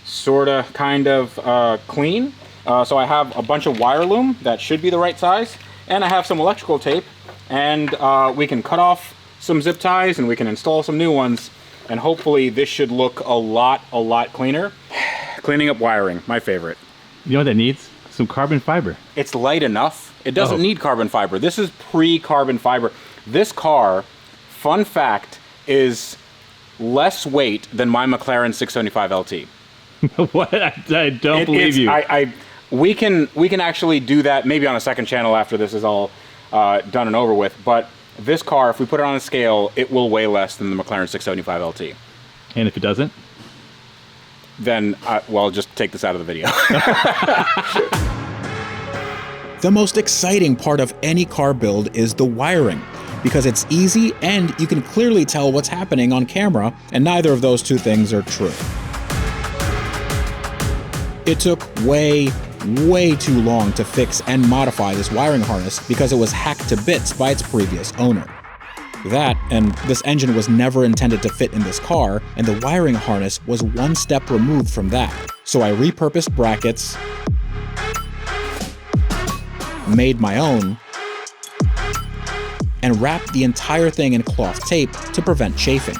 sorta kind of clean. So I have a bunch of wire loom that should be the right size, and I have some electrical tape, and we can cut off some zip ties and we can install some new ones, and hopefully this should look a lot cleaner. Cleaning up wiring, my favorite. You know what that needs? Some carbon fiber. It's light enough. It doesn't need carbon fiber. This is pre-carbon fiber. This car, fun fact, is less weight than my McLaren 675 LT. What? I don't believe you. We can actually do that maybe on a second channel after this is all done and over with. But this car, if we put it on a scale, it will weigh less than the McLaren 675 LT. And if it doesn't? Then, well, just take this out of the video. The most exciting part of any car build is the wiring, because it's easy and you can clearly tell what's happening on camera, and neither of those two things are true. It took way too long to fix and modify this wiring harness because it was hacked to bits by its previous owner. That, and this engine was never intended to fit in this car, and the wiring harness was one step removed from that. So I repurposed brackets, made my own, and wrapped the entire thing in cloth tape to prevent chafing.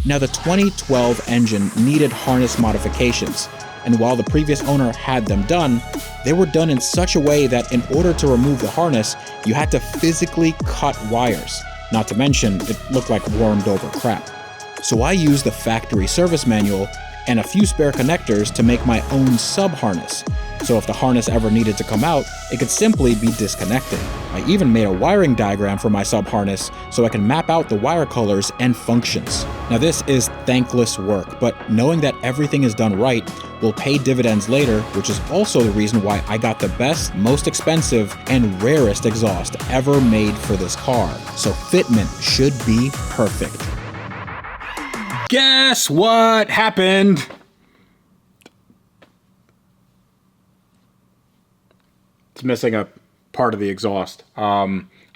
Now, the 2012 engine needed harness modifications, and while the previous owner had them done, they were done in such a way that in order to remove the harness, you had to physically cut wires. Not to mention, it looked like warmed over crap. So I used the factory service manual and a few spare connectors to make my own sub-harness. So if the harness ever needed to come out, it could simply be disconnected. I even made a wiring diagram for my sub-harness so I can map out the wire colors and functions. Now this is thankless work, but knowing that everything is done right will pay dividends later, which is also the reason why I got the best, most expensive, and rarest exhaust ever made for this car. So fitment should be perfect. Guess what happened? It's missing a part of the exhaust.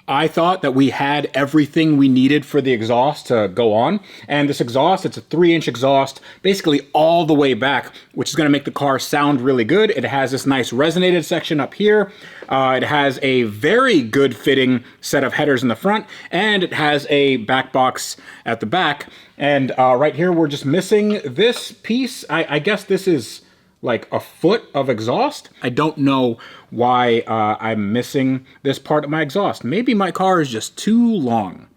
I thought that we had everything we needed for the exhaust to go on. And this exhaust, it's a 3-inch exhaust, basically all the way back, which is gonna make the car sound really good. It has this nice resonated section up here. It has a very good fitting set of headers in the front, and it has a back box at the back. And right here, we're just missing this piece. I guess this is like a foot of exhaust. I don't know why I'm missing this part of my exhaust. Maybe my car is just too long.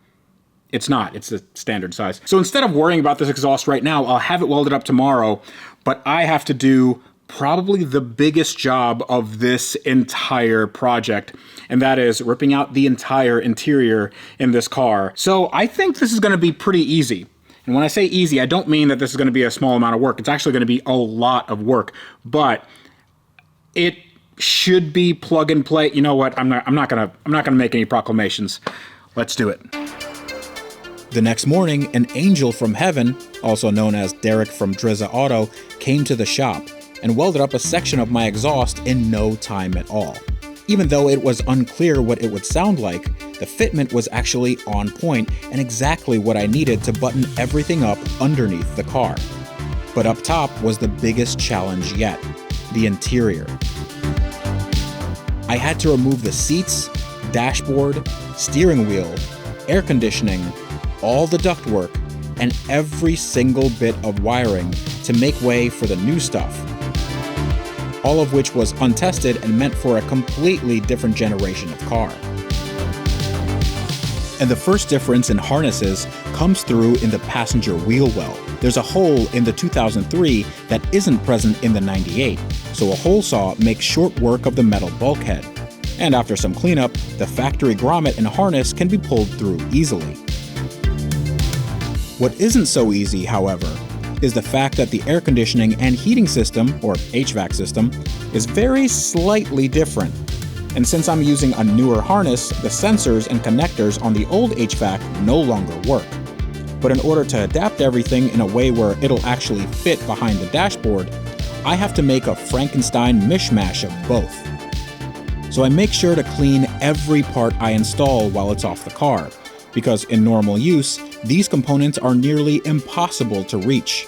it's not. It's the standard size. So instead of worrying about this exhaust right now, I'll have it welded up tomorrow, but I have to do probably the biggest job of this entire project, and that is ripping out the entire interior in this car. So I think this is going to be pretty easy. And when I say easy, I don't mean that this is going to be a small amount of work. It's actually going to be a lot of work, but it should be plug and play. You know what? I'm not gonna make any proclamations. Let's do it. The next morning, an angel from heaven, also known as Derek from Drizza Auto, came to the shop and welded up a section of my exhaust in no time at all. Even though it was unclear what it would sound like, the fitment was actually on point and exactly what I needed to button everything up underneath the car. But up top was the biggest challenge yet, the interior. I had to remove the seats, dashboard, steering wheel, air conditioning, all the ductwork, and every single bit of wiring to make way for the new stuff. All of which was untested and meant for a completely different generation of car. And the first difference in harnesses comes through in the passenger wheel well. There's a hole in the 2003 that isn't present in the 98, so a hole saw makes short work of the metal bulkhead. And after some cleanup, the factory grommet and harness can be pulled through easily. What isn't so easy, however, is the fact that the air conditioning and heating system, or HVAC system, is very slightly different. And since I'm using a newer harness, the sensors and connectors on the old HVAC no longer work. But in order to adapt everything in a way where it'll actually fit behind the dashboard, I have to make a Frankenstein mishmash of both. So I make sure to clean every part I install while it's off the car, because in normal use, these components are nearly impossible to reach.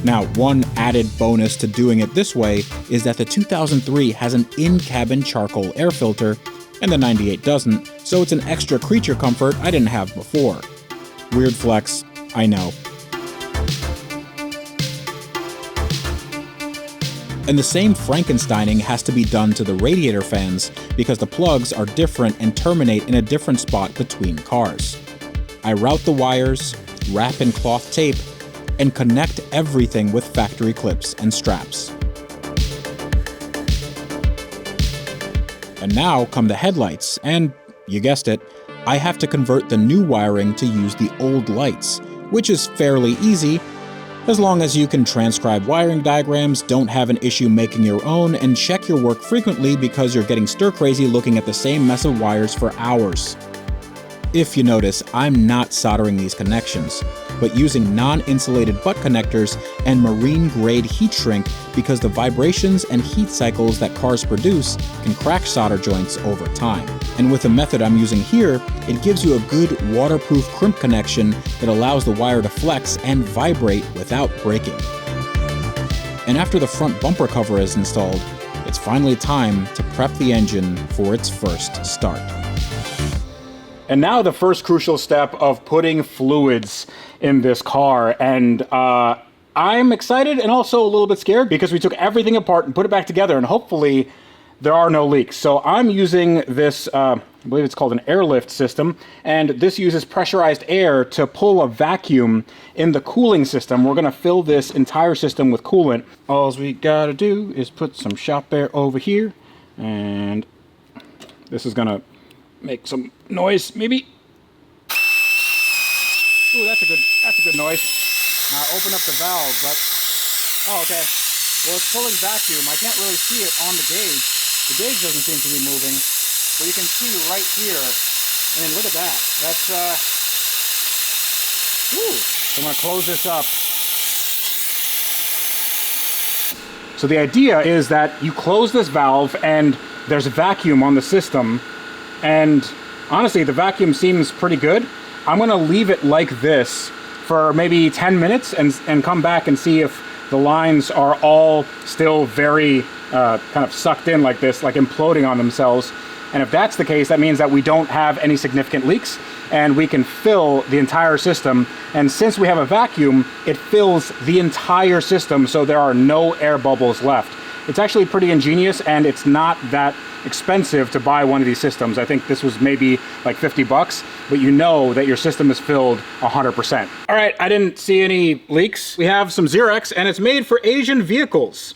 Now, one added bonus to doing it this way is that the 2003 has an in-cabin charcoal air filter, and the 98 doesn't, so it's an extra creature comfort I didn't have before. Weird flex, I know. And the same Frankensteining has to be done to the radiator fans because the plugs are different and terminate in a different spot between cars. I route the wires, wrap in cloth tape, and connect everything with factory clips and straps. And now come the headlights, and you guessed it, I have to convert the new wiring to use the old lights, which is fairly easy, as long as you can transcribe wiring diagrams, don't have an issue making your own, and check your work frequently because you're getting stir-crazy looking at the same mess of wires for hours. If you notice, I'm not soldering these connections, but using non-insulated butt connectors and marine-grade heat shrink because the vibrations and heat cycles that cars produce can crack solder joints over time. And with the method I'm using here, it gives you a good waterproof crimp connection that allows the wire to flex and vibrate without breaking. And after the front bumper cover is installed, it's finally time to prep the engine for its first start. And now the first crucial step of putting fluids in this car. And I'm excited and also a little bit scared because we took everything apart and put it back together, and hopefully there are no leaks. So I'm using this, I believe it's called an airlift system, and this uses pressurized air to pull a vacuum in the cooling system. We're gonna fill this entire system with coolant. All we gotta do is put some shop air over here, and this is gonna make some noise, maybe. Ooh, that's a good noise. Now open up the valve, but, oh, okay. Well, it's pulling vacuum. I can't really see it on the gauge. The gauge doesn't seem to be moving, but you can see right here. I mean, look at that. That's, I'm gonna close this up. So the idea is that you close this valve and there's a vacuum on the system, and honestly, the vacuum seems pretty good. I'm gonna leave it like this for maybe 10 minutes and come back and see if the lines are all still very kind of sucked in like this, like imploding on themselves. And if that's the case, that means that we don't have any significant leaks and we can fill the entire system. And since we have a vacuum, it fills the entire system, so there are no air bubbles left. It's actually pretty ingenious, and it's not that expensive to buy one of these systems. I think this was maybe like 50 bucks, but you know that your system is filled 100%. All right, I didn't see any leaks. We have some Xerox, and it's made for Asian vehicles.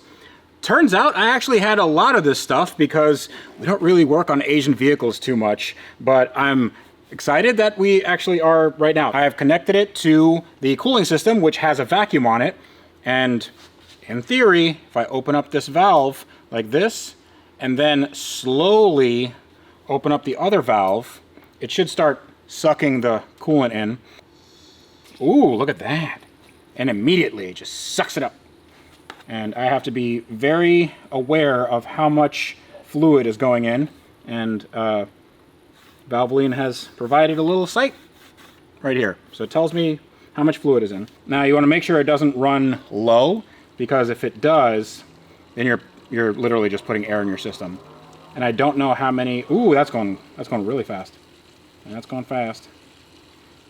Turns out I actually had a lot of this stuff because we don't really work on Asian vehicles too much, but I'm excited that we actually are right now. I have connected it to the cooling system, which has a vacuum on it, and in theory, if I open up this valve like this, and then slowly open up the other valve, it should start sucking the coolant in. Ooh, look at that. And immediately it just sucks it up. And I have to be very aware of how much fluid is going in. And Valvoline has provided a little sight right here. So it tells me how much fluid is in. Now you want to make sure it doesn't run low, because if it does, then you're literally just putting air in your system. And I don't know how many. Ooh, that's going really fast. And that's going fast.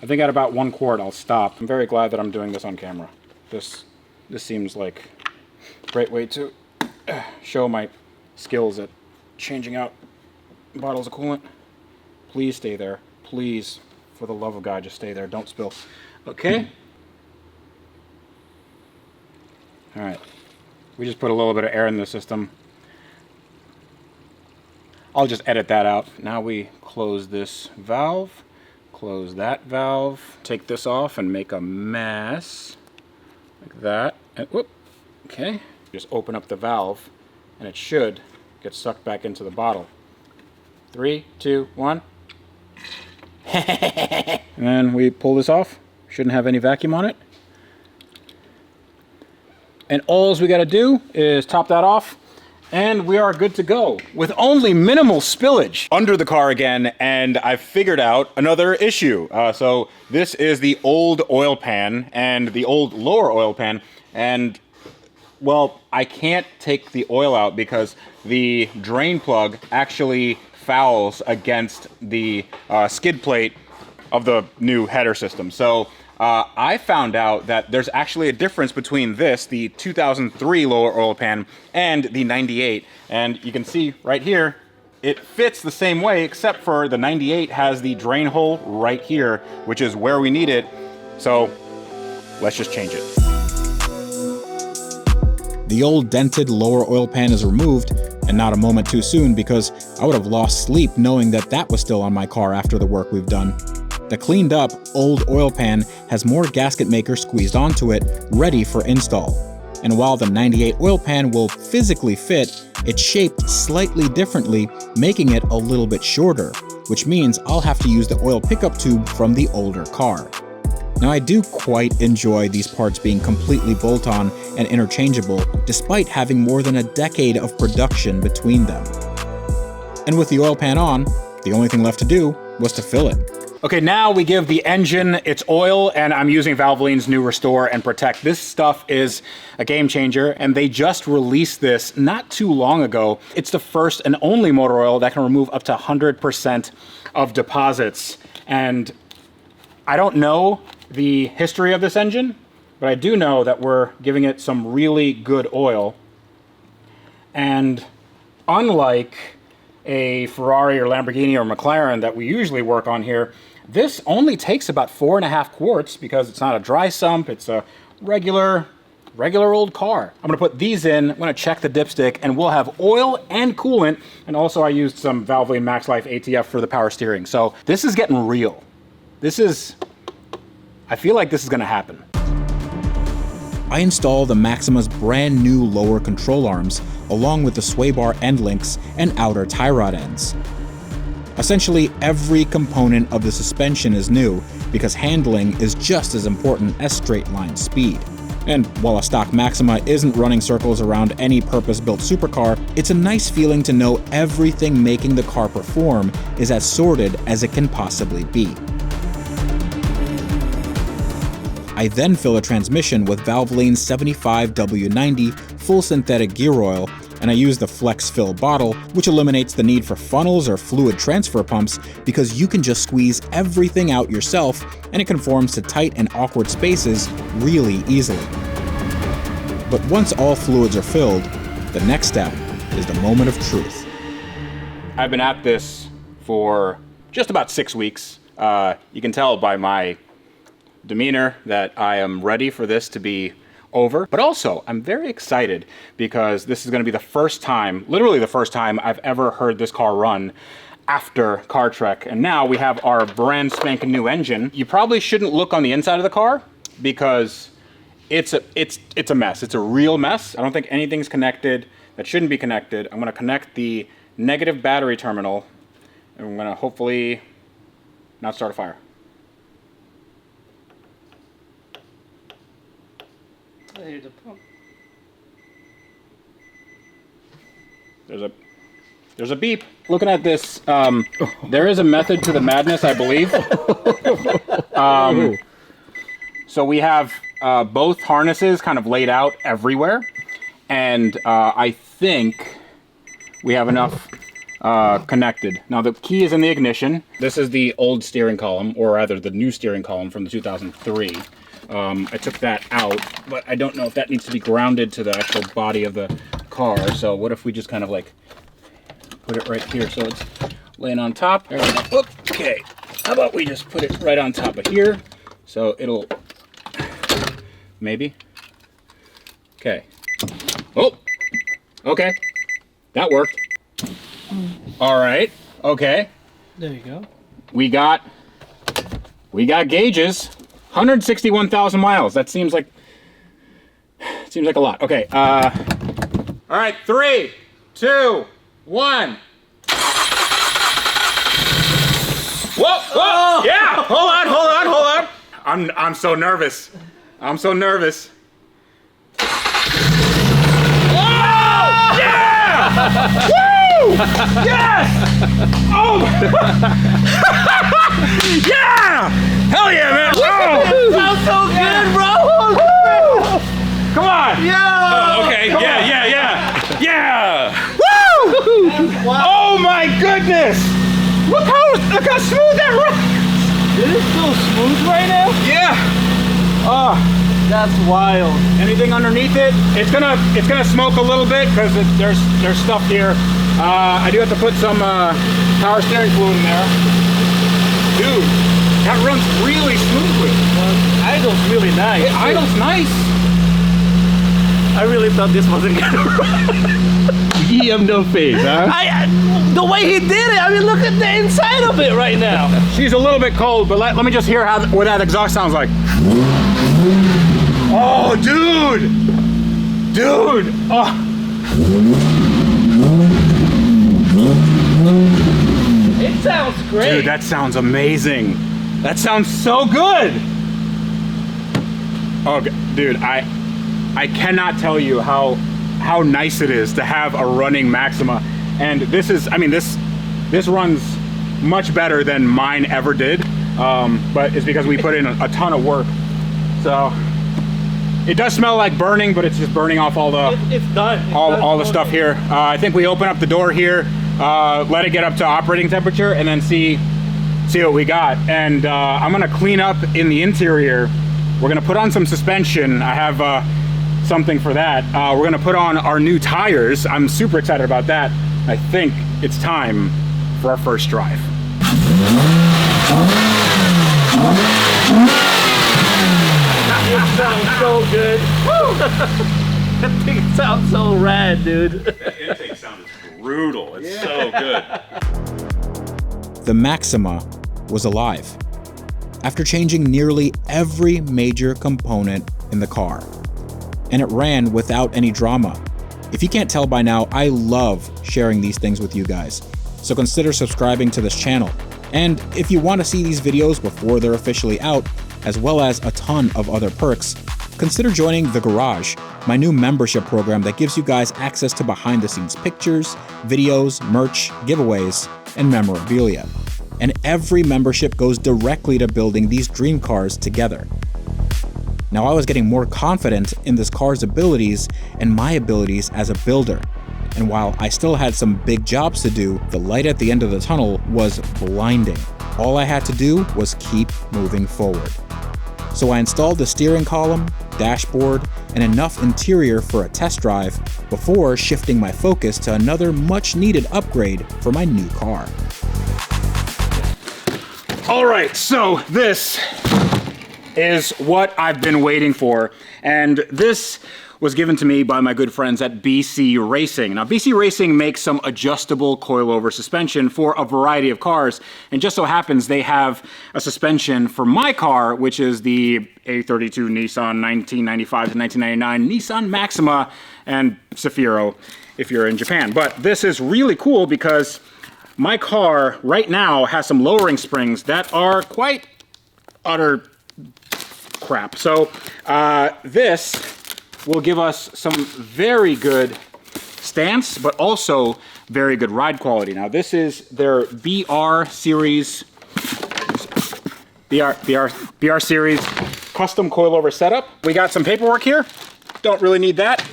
I think at about 1 quart I'll stop. I'm very glad that I'm doing this on camera. This seems like a great way to show my skills at changing out bottles of coolant. Please stay there. Please, for the love of God, just stay there. Don't spill. Okay. All right. We just put a little bit of air in the system. I'll just edit that out. Now we close this valve, close that valve, take this off and make a mess like that. And whoop. Okay. Just open up the valve and it should get sucked back into the bottle. 3, 2, 1. And then we pull this off. Shouldn't have any vacuum on it. And all we got to do is top that off, and we are good to go with only minimal spillage. Under the car again, and I've figured out another issue. So this is the old oil pan and the old lower oil pan, and well, I can't take the oil out because the drain plug actually fouls against the skid plate of the new header system. So I found out that there's actually a difference between this, the 2003 lower oil pan, and the 98. And you can see right here, it fits the same way, except for the 98 has the drain hole right here, which is where we need it. So let's just change it. The old dented lower oil pan is removed, and not a moment too soon, because I would have lost sleep knowing that that was still on my car after the work we've done. The cleaned up old oil pan has more gasket maker squeezed onto it, ready for install. And while the 98 oil pan will physically fit, it's shaped slightly differently, making it a little bit shorter, which means I'll have to use the oil pickup tube from the older car. Now, I do quite enjoy these parts being completely bolt-on and interchangeable, despite having more than a decade of production between them. And with the oil pan on, the only thing left to do was to fill it. Okay, now we give the engine its oil, and I'm using Valvoline's new Restore and Protect. This stuff is a game changer, and they just released this not too long ago. It's the first and only motor oil that can remove up to 100% of deposits. And I don't know the history of this engine, but I do know that we're giving it some really good oil. And unlike a Ferrari or Lamborghini or McLaren that we usually work on here, this only takes about 4.5 quarts because it's not a dry sump, it's a regular old car. I'm gonna put these in, I'm gonna check the dipstick, and we'll have oil and coolant, and also I used some Valvoline Max Life ATF for the power steering. So this is getting real. I feel like this is gonna happen. I install the Maxima's brand new lower control arms, along with the sway bar end links and outer tie rod ends. Essentially, every component of the suspension is new, because handling is just as important as straight line speed. And while a stock Maxima isn't running circles around any purpose-built supercar, it's a nice feeling to know everything making the car perform is as sorted as it can possibly be. I then fill a transmission with Valvoline's 75W90 full synthetic gear oil, and I use the Flex Fill bottle, which eliminates the need for funnels or fluid transfer pumps because you can just squeeze everything out yourself and it conforms to tight and awkward spaces really easily. But once all fluids are filled, The next step is the moment of truth. I've been at this for just about 6 weeks. You can tell by my demeanor that I am ready for this to be over. But also, I'm very excited because this is going to be the first time, literally the first time I've ever heard this car run after Car Trek. And now we have our brand spanking new engine. You probably shouldn't look on the inside of the car because it's a mess. It's a real mess. I don't think anything's connected that shouldn't be connected. I'm going to connect the negative battery terminal and I'm going to hopefully not start a fire. Here's a pump. There's a beep. Looking at this, there is a method to the madness, I believe. So we have both harnesses kind of laid out everywhere, and I think we have enough connected. Now the key is in the ignition. This is the old steering column, or rather the new steering column from the 2003. I took that out, but I don't know if that needs to be grounded to the actual body of the car. So what if we just kind of like put it right here so it's laying on top? Okay, how about we just put it right on top of here so it'll, maybe. Okay. Oh, okay, that worked. All right, okay. There you go. We got gauges. 161,000 miles. That seems like a lot. Okay. All right. 3, 2, 1. Whoa! Whoa! Yeah. Hold on. I'm so nervous. I'm so nervous. Whoa! Yeah! Woo! Yes! Oh! Yeah! Hell yeah, man! Oh! Sounds so good, bro! Come on! Yeah! Oh, okay, yeah! Woo! Oh my goodness! Look how smooth that runs! It is so smooth right now? Yeah! Oh, that's wild. anything underneath it? It's gonna smoke a little bit because there's stuff here. I do have to put some power steering fluid in there. Dude, that runs really smoothly. Idle's really nice. Idle's nice. I really thought this wasn't gonna run. You have no face, huh? The way he did it, I mean, look at the inside of it right now. She's a little bit cold, but let me just hear what that exhaust sounds like. Oh, dude! Oh. It sounds great. Dude, that sounds amazing. That sounds so good. Oh, dude, I cannot tell you how nice it is to have a running Maxima. And this runs much better than mine ever did. But it's because we put in a ton of work. So it does smell like burning, but it's just burning off all the it's done. all the stuff here. I think we open up the door here, let it get up to operating temperature, and then see what we got. And I'm gonna clean up in the interior. We're gonna put on some suspension. I have something for that. We're gonna put on our new tires. I'm super excited about that. I think it's time for our first drive. It sounds so good. That thing sounds so rad, dude. That intake sound is brutal. It's so good. The Maxima was alive after changing nearly every major component in the car, and it ran without any drama. If you can't tell by now, I love sharing these things with you guys, so consider subscribing to this channel. And if you want to see these videos before they're officially out, as well as a ton of other perks, consider joining The Garage, my new membership program that gives you guys access to behind-the-scenes pictures, videos, merch, giveaways, and memorabilia. And every membership goes directly to building these dream cars together. Now, I was getting more confident in this car's abilities and my abilities as a builder. And while I still had some big jobs to do, the light at the end of the tunnel was blinding. All I had to do was keep moving forward. so I installed the steering column, dashboard, and enough interior for a test drive before shifting my focus to another much-needed upgrade for my new car. All right, so this is what I've been waiting for, and this was given to me by my good friends at BC Racing. Now, BC Racing makes some adjustable coilover suspension for a variety of cars, and just so happens they have a suspension for my car, which is the A32 Nissan 1995 to 1999 Nissan Maxima and Zafiro, if you're in Japan. But this is really cool because my car right now has some lowering springs that are quite utter crap. So this will give us some very good stance, but also very good ride quality. Now this is their BR series custom coilover setup. We got some paperwork here. Don't really need that.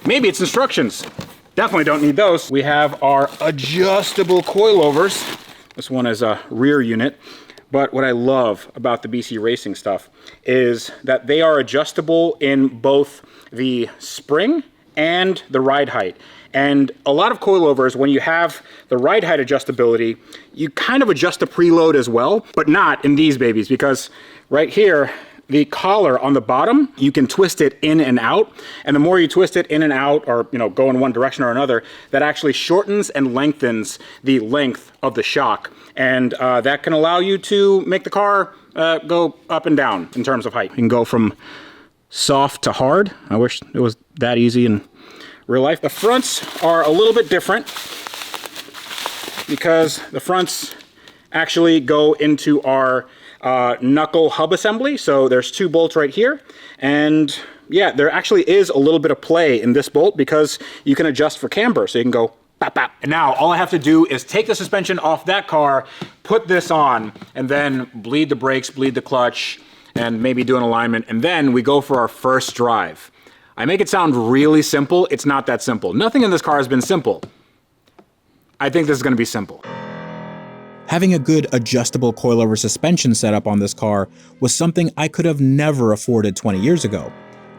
Maybe it's instructions. Definitely don't need those. We have our adjustable coilovers. This one is a rear unit. But what I love about the BC Racing stuff is that they are adjustable in both the spring and the ride height. And a lot of coilovers, when you have the ride height adjustability, you kind of adjust the preload as well, but not in these babies, because right here, the collar on the bottom, you can twist it in and out. And the more you twist it in and out, or go in one direction or another, that actually shortens and lengthens the length of the shock. And that can allow you to make the car go up and down in terms of height. You can go from soft to hard. I wish it was that easy in real life. The fronts are a little bit different because the fronts actually go into our knuckle hub assembly. So there's 2 bolts right here. And yeah, there actually is a little bit of play in this bolt because you can adjust for camber. So you can go bap, bap. And now all I have to do is take the suspension off that car, put this on, and then bleed the brakes, bleed the clutch, and maybe do an alignment. And then we go for our first drive. I make it sound really simple. It's not that simple. Nothing in this car has been simple. I think this is going to be simple. Having a good adjustable coilover suspension setup on this car was something I could have never afforded 20 years ago.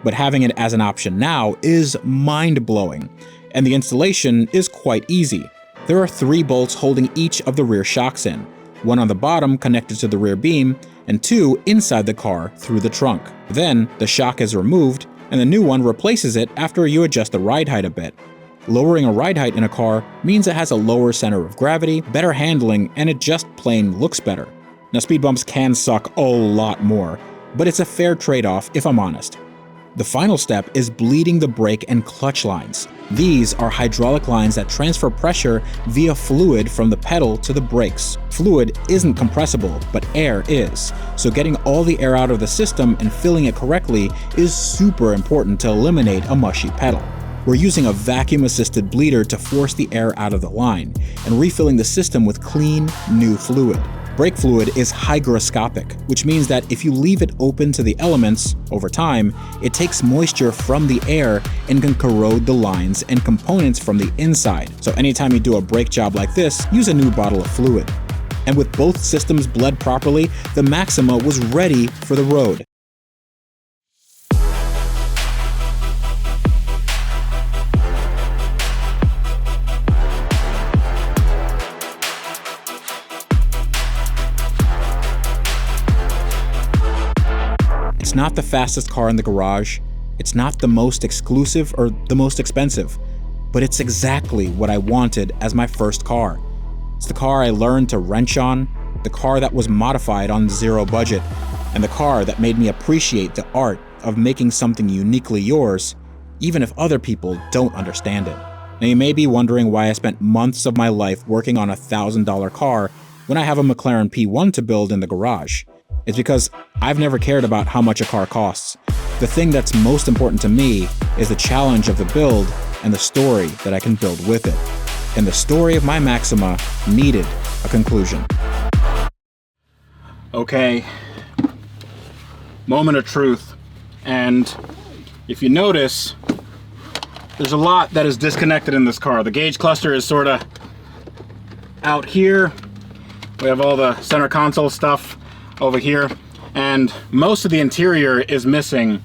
But having it as an option now is mind-blowing. And the installation is quite easy. There are 3 bolts holding each of the rear shocks in, 1 on the bottom connected to the rear beam, and 2 inside the car through the trunk. Then, the shock is removed, and the new one replaces it after you adjust the ride height a bit. Lowering a ride height in a car means it has a lower center of gravity, better handling, and it just plain looks better. Now, speed bumps can suck a lot more, but it's a fair trade-off if I'm honest. The final step is bleeding the brake and clutch lines. These are hydraulic lines that transfer pressure via fluid from the pedal to the brakes. Fluid isn't compressible, but air is, so getting all the air out of the system and filling it correctly is super important to eliminate a mushy pedal. We're using a vacuum-assisted bleeder to force the air out of the line, and refilling the system with clean, new fluid. Brake fluid is hygroscopic, which means that if you leave it open to the elements, over time, it takes moisture from the air and can corrode the lines and components from the inside. So anytime you do a brake job like this, use a new bottle of fluid. And with both systems bled properly, the Maxima was ready for the road. It's not the fastest car in the garage, it's not the most exclusive or the most expensive, but it's exactly what I wanted as my first car. It's the car I learned to wrench on, the car that was modified on zero budget, and the car that made me appreciate the art of making something uniquely yours, even if other people don't understand it. Now you may be wondering why I spent months of my life working on a $1,000 car when I have a McLaren P1 to build in the garage. It's because I've never cared about how much a car costs. The thing that's most important to me is the challenge of the build and the story that I can build with it. And the story of my Maxima needed a conclusion. Okay, moment of truth. And if you notice, there's a lot that is disconnected in this car. The gauge cluster is sort of out here. We have all the center console stuff over here. and most of the interior is missing,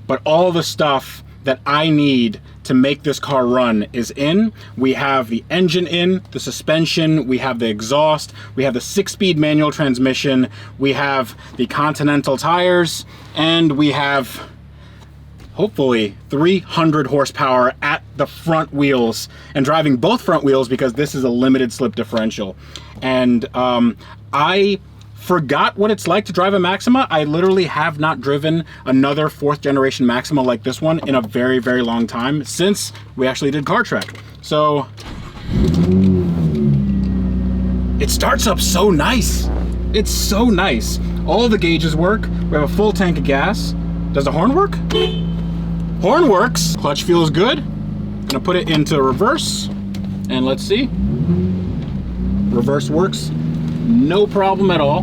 but all the stuff that I need to make this car run is in. We have the engine in, the suspension, we have the exhaust, we have the 6-speed manual transmission, we have the Continental tires, and we have hopefully 300 horsepower at the front wheels, and driving both front wheels because this is a limited slip differential. And I forgot what it's like to drive a Maxima. I literally have not driven another 4th generation Maxima like this one in a very, very long time, since we actually did Car Trek. So it starts up so nice. It's so nice. All the gauges work. We have a full tank of gas. Does the horn work? Horn works. Clutch feels good. Gonna put it into reverse, and let's see. Reverse works no problem at all.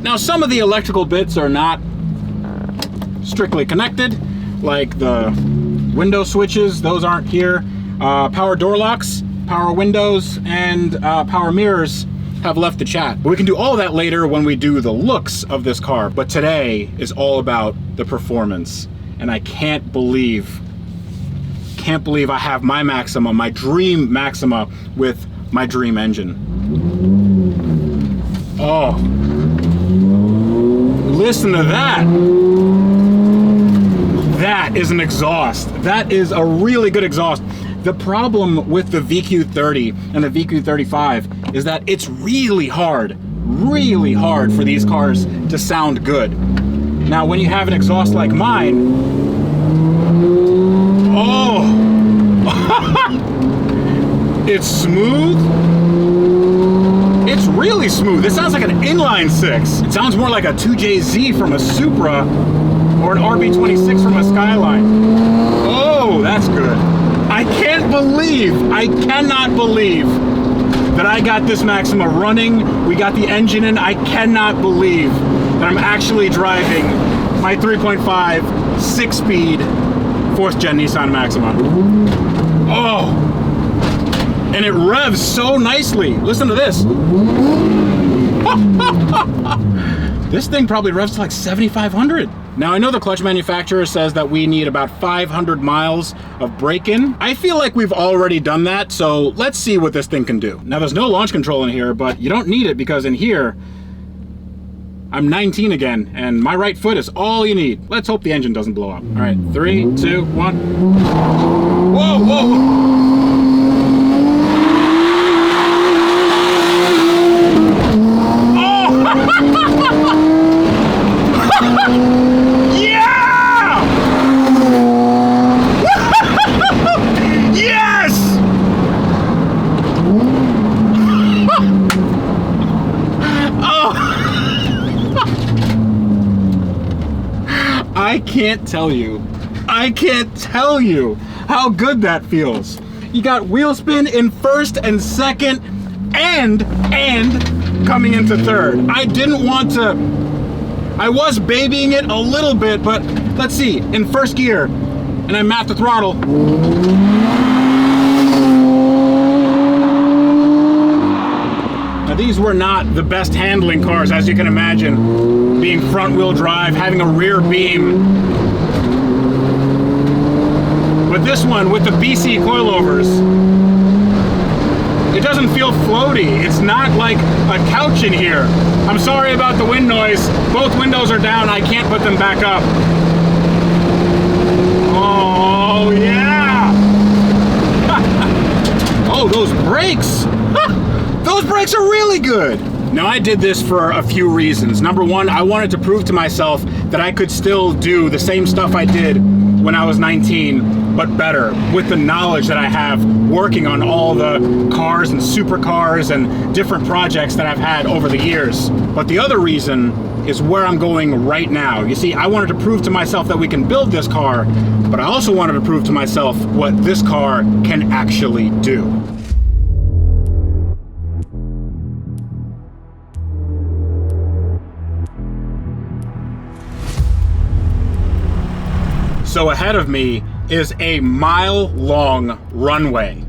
Now, some of the electrical bits are not strictly connected, like the window switches, those aren't here. Power door locks, power windows, and power mirrors have left the chat. But we can do all that later when we do the looks of this car. But today is all about the performance. And I can't believe I have my Maxima, my dream Maxima, with my dream engine. Oh, listen to that. That is an exhaust. That is a really good exhaust. The problem with the VQ30 and the VQ35 is that it's really hard for these cars to sound good. Now, when you have an exhaust like mine, oh, it's smooth. It's really smooth. It sounds like an inline 6. It sounds more like a 2JZ from a Supra or an RB26 from a Skyline. Oh, that's good. I cannot believe that I got this Maxima running. We got the engine in. I cannot believe that I'm actually driving my 3.5 6-speed 4th gen Nissan Maxima. Oh, and it revs so nicely. Listen to this. This thing probably revs to like 7,500. Now, I know the clutch manufacturer says that we need about 500 miles of break-in. I feel like we've already done that, so let's see what this thing can do. Now, there's no launch control in here, but you don't need it because in here, I'm 19 again, and my right foot is all you need. Let's hope the engine doesn't blow up. All right, 3, 2, 1. Whoa, whoa. Yeah! Yes! Oh! I can't tell you how good that feels. You got wheel spin in first and second and coming into third. I was babying it a little bit, but let's see, in first gear, and I mapped the throttle. Now, these were not the best handling cars, as you can imagine, being front wheel drive, having a rear beam. But this one, with the BC coilovers, it doesn't feel floaty. It's not like a couch in here. I'm sorry about the wind noise. Both windows are down. I can't put them back up. Oh, yeah. Oh, those brakes. Those brakes are really good. Now, I did this for a few reasons. Number one, I wanted to prove to myself that I could still do the same stuff I did when I was 19, but better, with the knowledge that I have working on all the cars and supercars and different projects that I've had over the years. But the other reason is where I'm going right now. You see, I wanted to prove to myself that we can build this car, but I also wanted to prove to myself what this car can actually do. So ahead of me is a mile-long runway.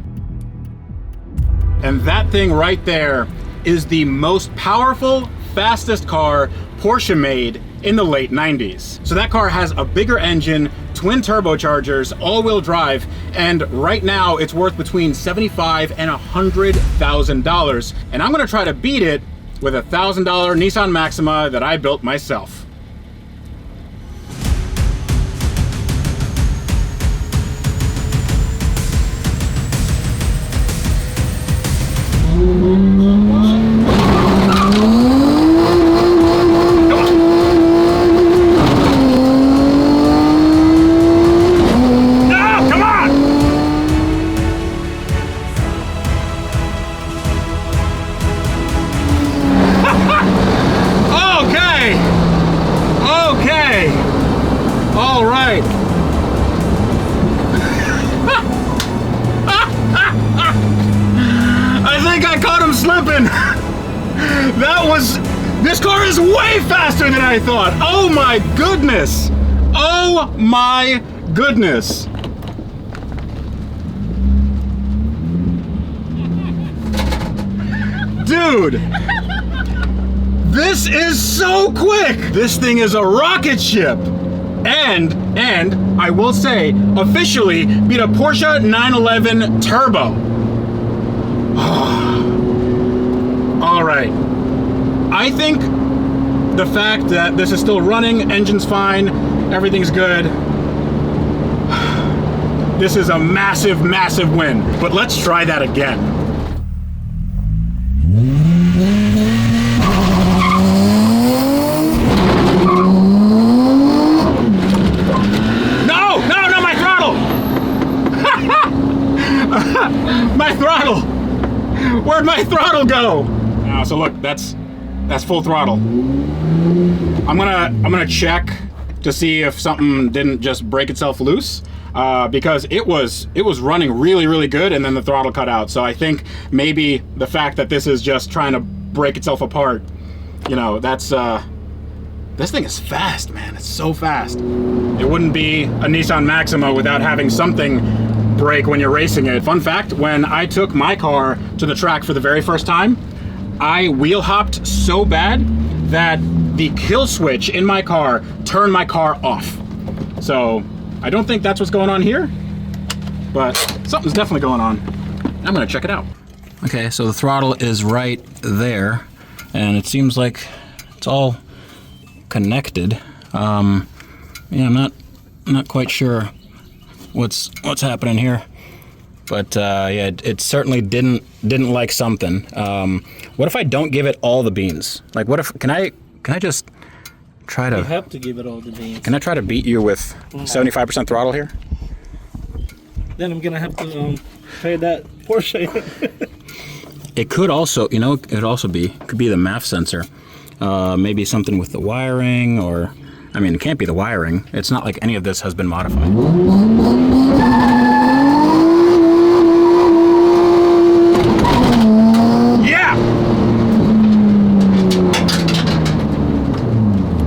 And that thing right there is the most powerful, fastest car Porsche made in the late 90s. So that car has a bigger engine, twin turbochargers, all-wheel drive, and right now it's worth between $75,000 and $100,000. And I'm gonna try to beat it with a $1,000 Nissan Maxima that I built myself. Slipping. This car is way faster than I thought. Oh my goodness. Oh my goodness. Dude, this is so quick. This thing is a rocket ship. And I will say, officially beat a Porsche 911 Turbo. All right, I think the fact that this is still running, engine's fine, everything's good. This is a massive, massive win, but let's try that again. No, my throttle! My throttle! Where'd my throttle go? So look, that's full throttle. I'm gonna check to see if something didn't just break itself loose, because it was running really, really good, and then the throttle cut out. So I think maybe the fact that this is just trying to break itself apart, you know, that's this thing is fast, man. It's so fast. It wouldn't be a Nissan Maxima without having something break when you're racing it. Fun fact, when I took my car to the track for the very first time, I wheel hopped so bad that the kill switch in my car turned my car off. So I don't think that's what's going on here, but something's definitely going on. I'm gonna check it out. Okay, so the throttle is right there, and it seems like it's all connected. Yeah, I'm not quite sure what's happening here. But yeah, it certainly didn't like something. What if I don't give it all the beans? Like, what if, can I just try to... You have to give it all the beans. Can I try to beat you with 75% throttle here? Then I'm gonna have to trade that Porsche. It could also, you know, it could be the MAF sensor. Maybe something with the wiring, or, I mean, it can't be the wiring. It's not like any of this has been modified.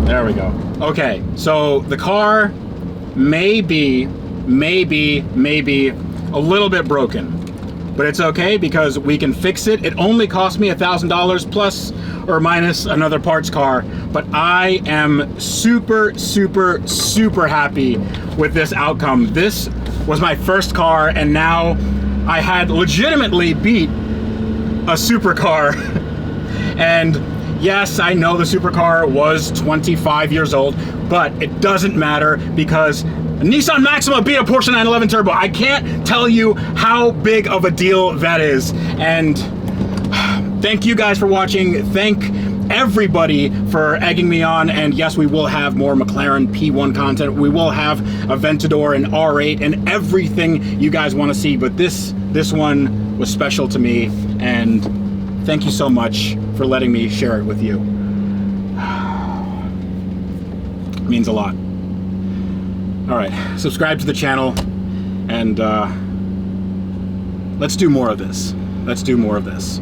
There we go. Okay, so the car may be a little bit broken, but it's okay because we can fix it. It only cost me $1,000 plus or minus another parts car, but I am super happy with this outcome. This was my first car, and now I had legitimately beat a supercar. And yes, I know the supercar was 25 years old, but it doesn't matter because Nissan Maxima beat a Porsche 911 Turbo. I can't tell you how big of a deal that is. And thank you guys for watching. Thank everybody for egging me on. And yes, we will have more McLaren P1 content. We will have Aventador and R8 and everything you guys want to see. But this one was special to me, and thank you so much for letting me share it with you. It means a lot. All right, subscribe to the channel, and let's do more of this. Let's do more of this.